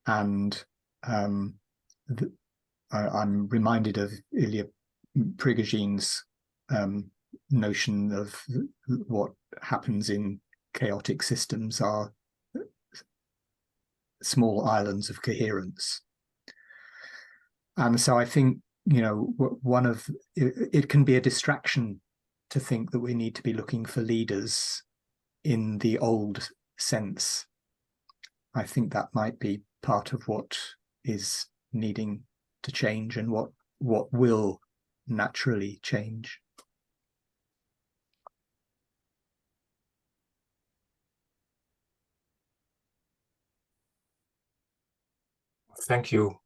And I'm reminded of Ilya Prigoghine's notion of what happens in chaotic systems are small islands of coherence. And so I think, you know, it can be a distraction to think that we need to be looking for leaders in the old sense. I think that might be part of what is needing to change and what will naturally change. Thank you.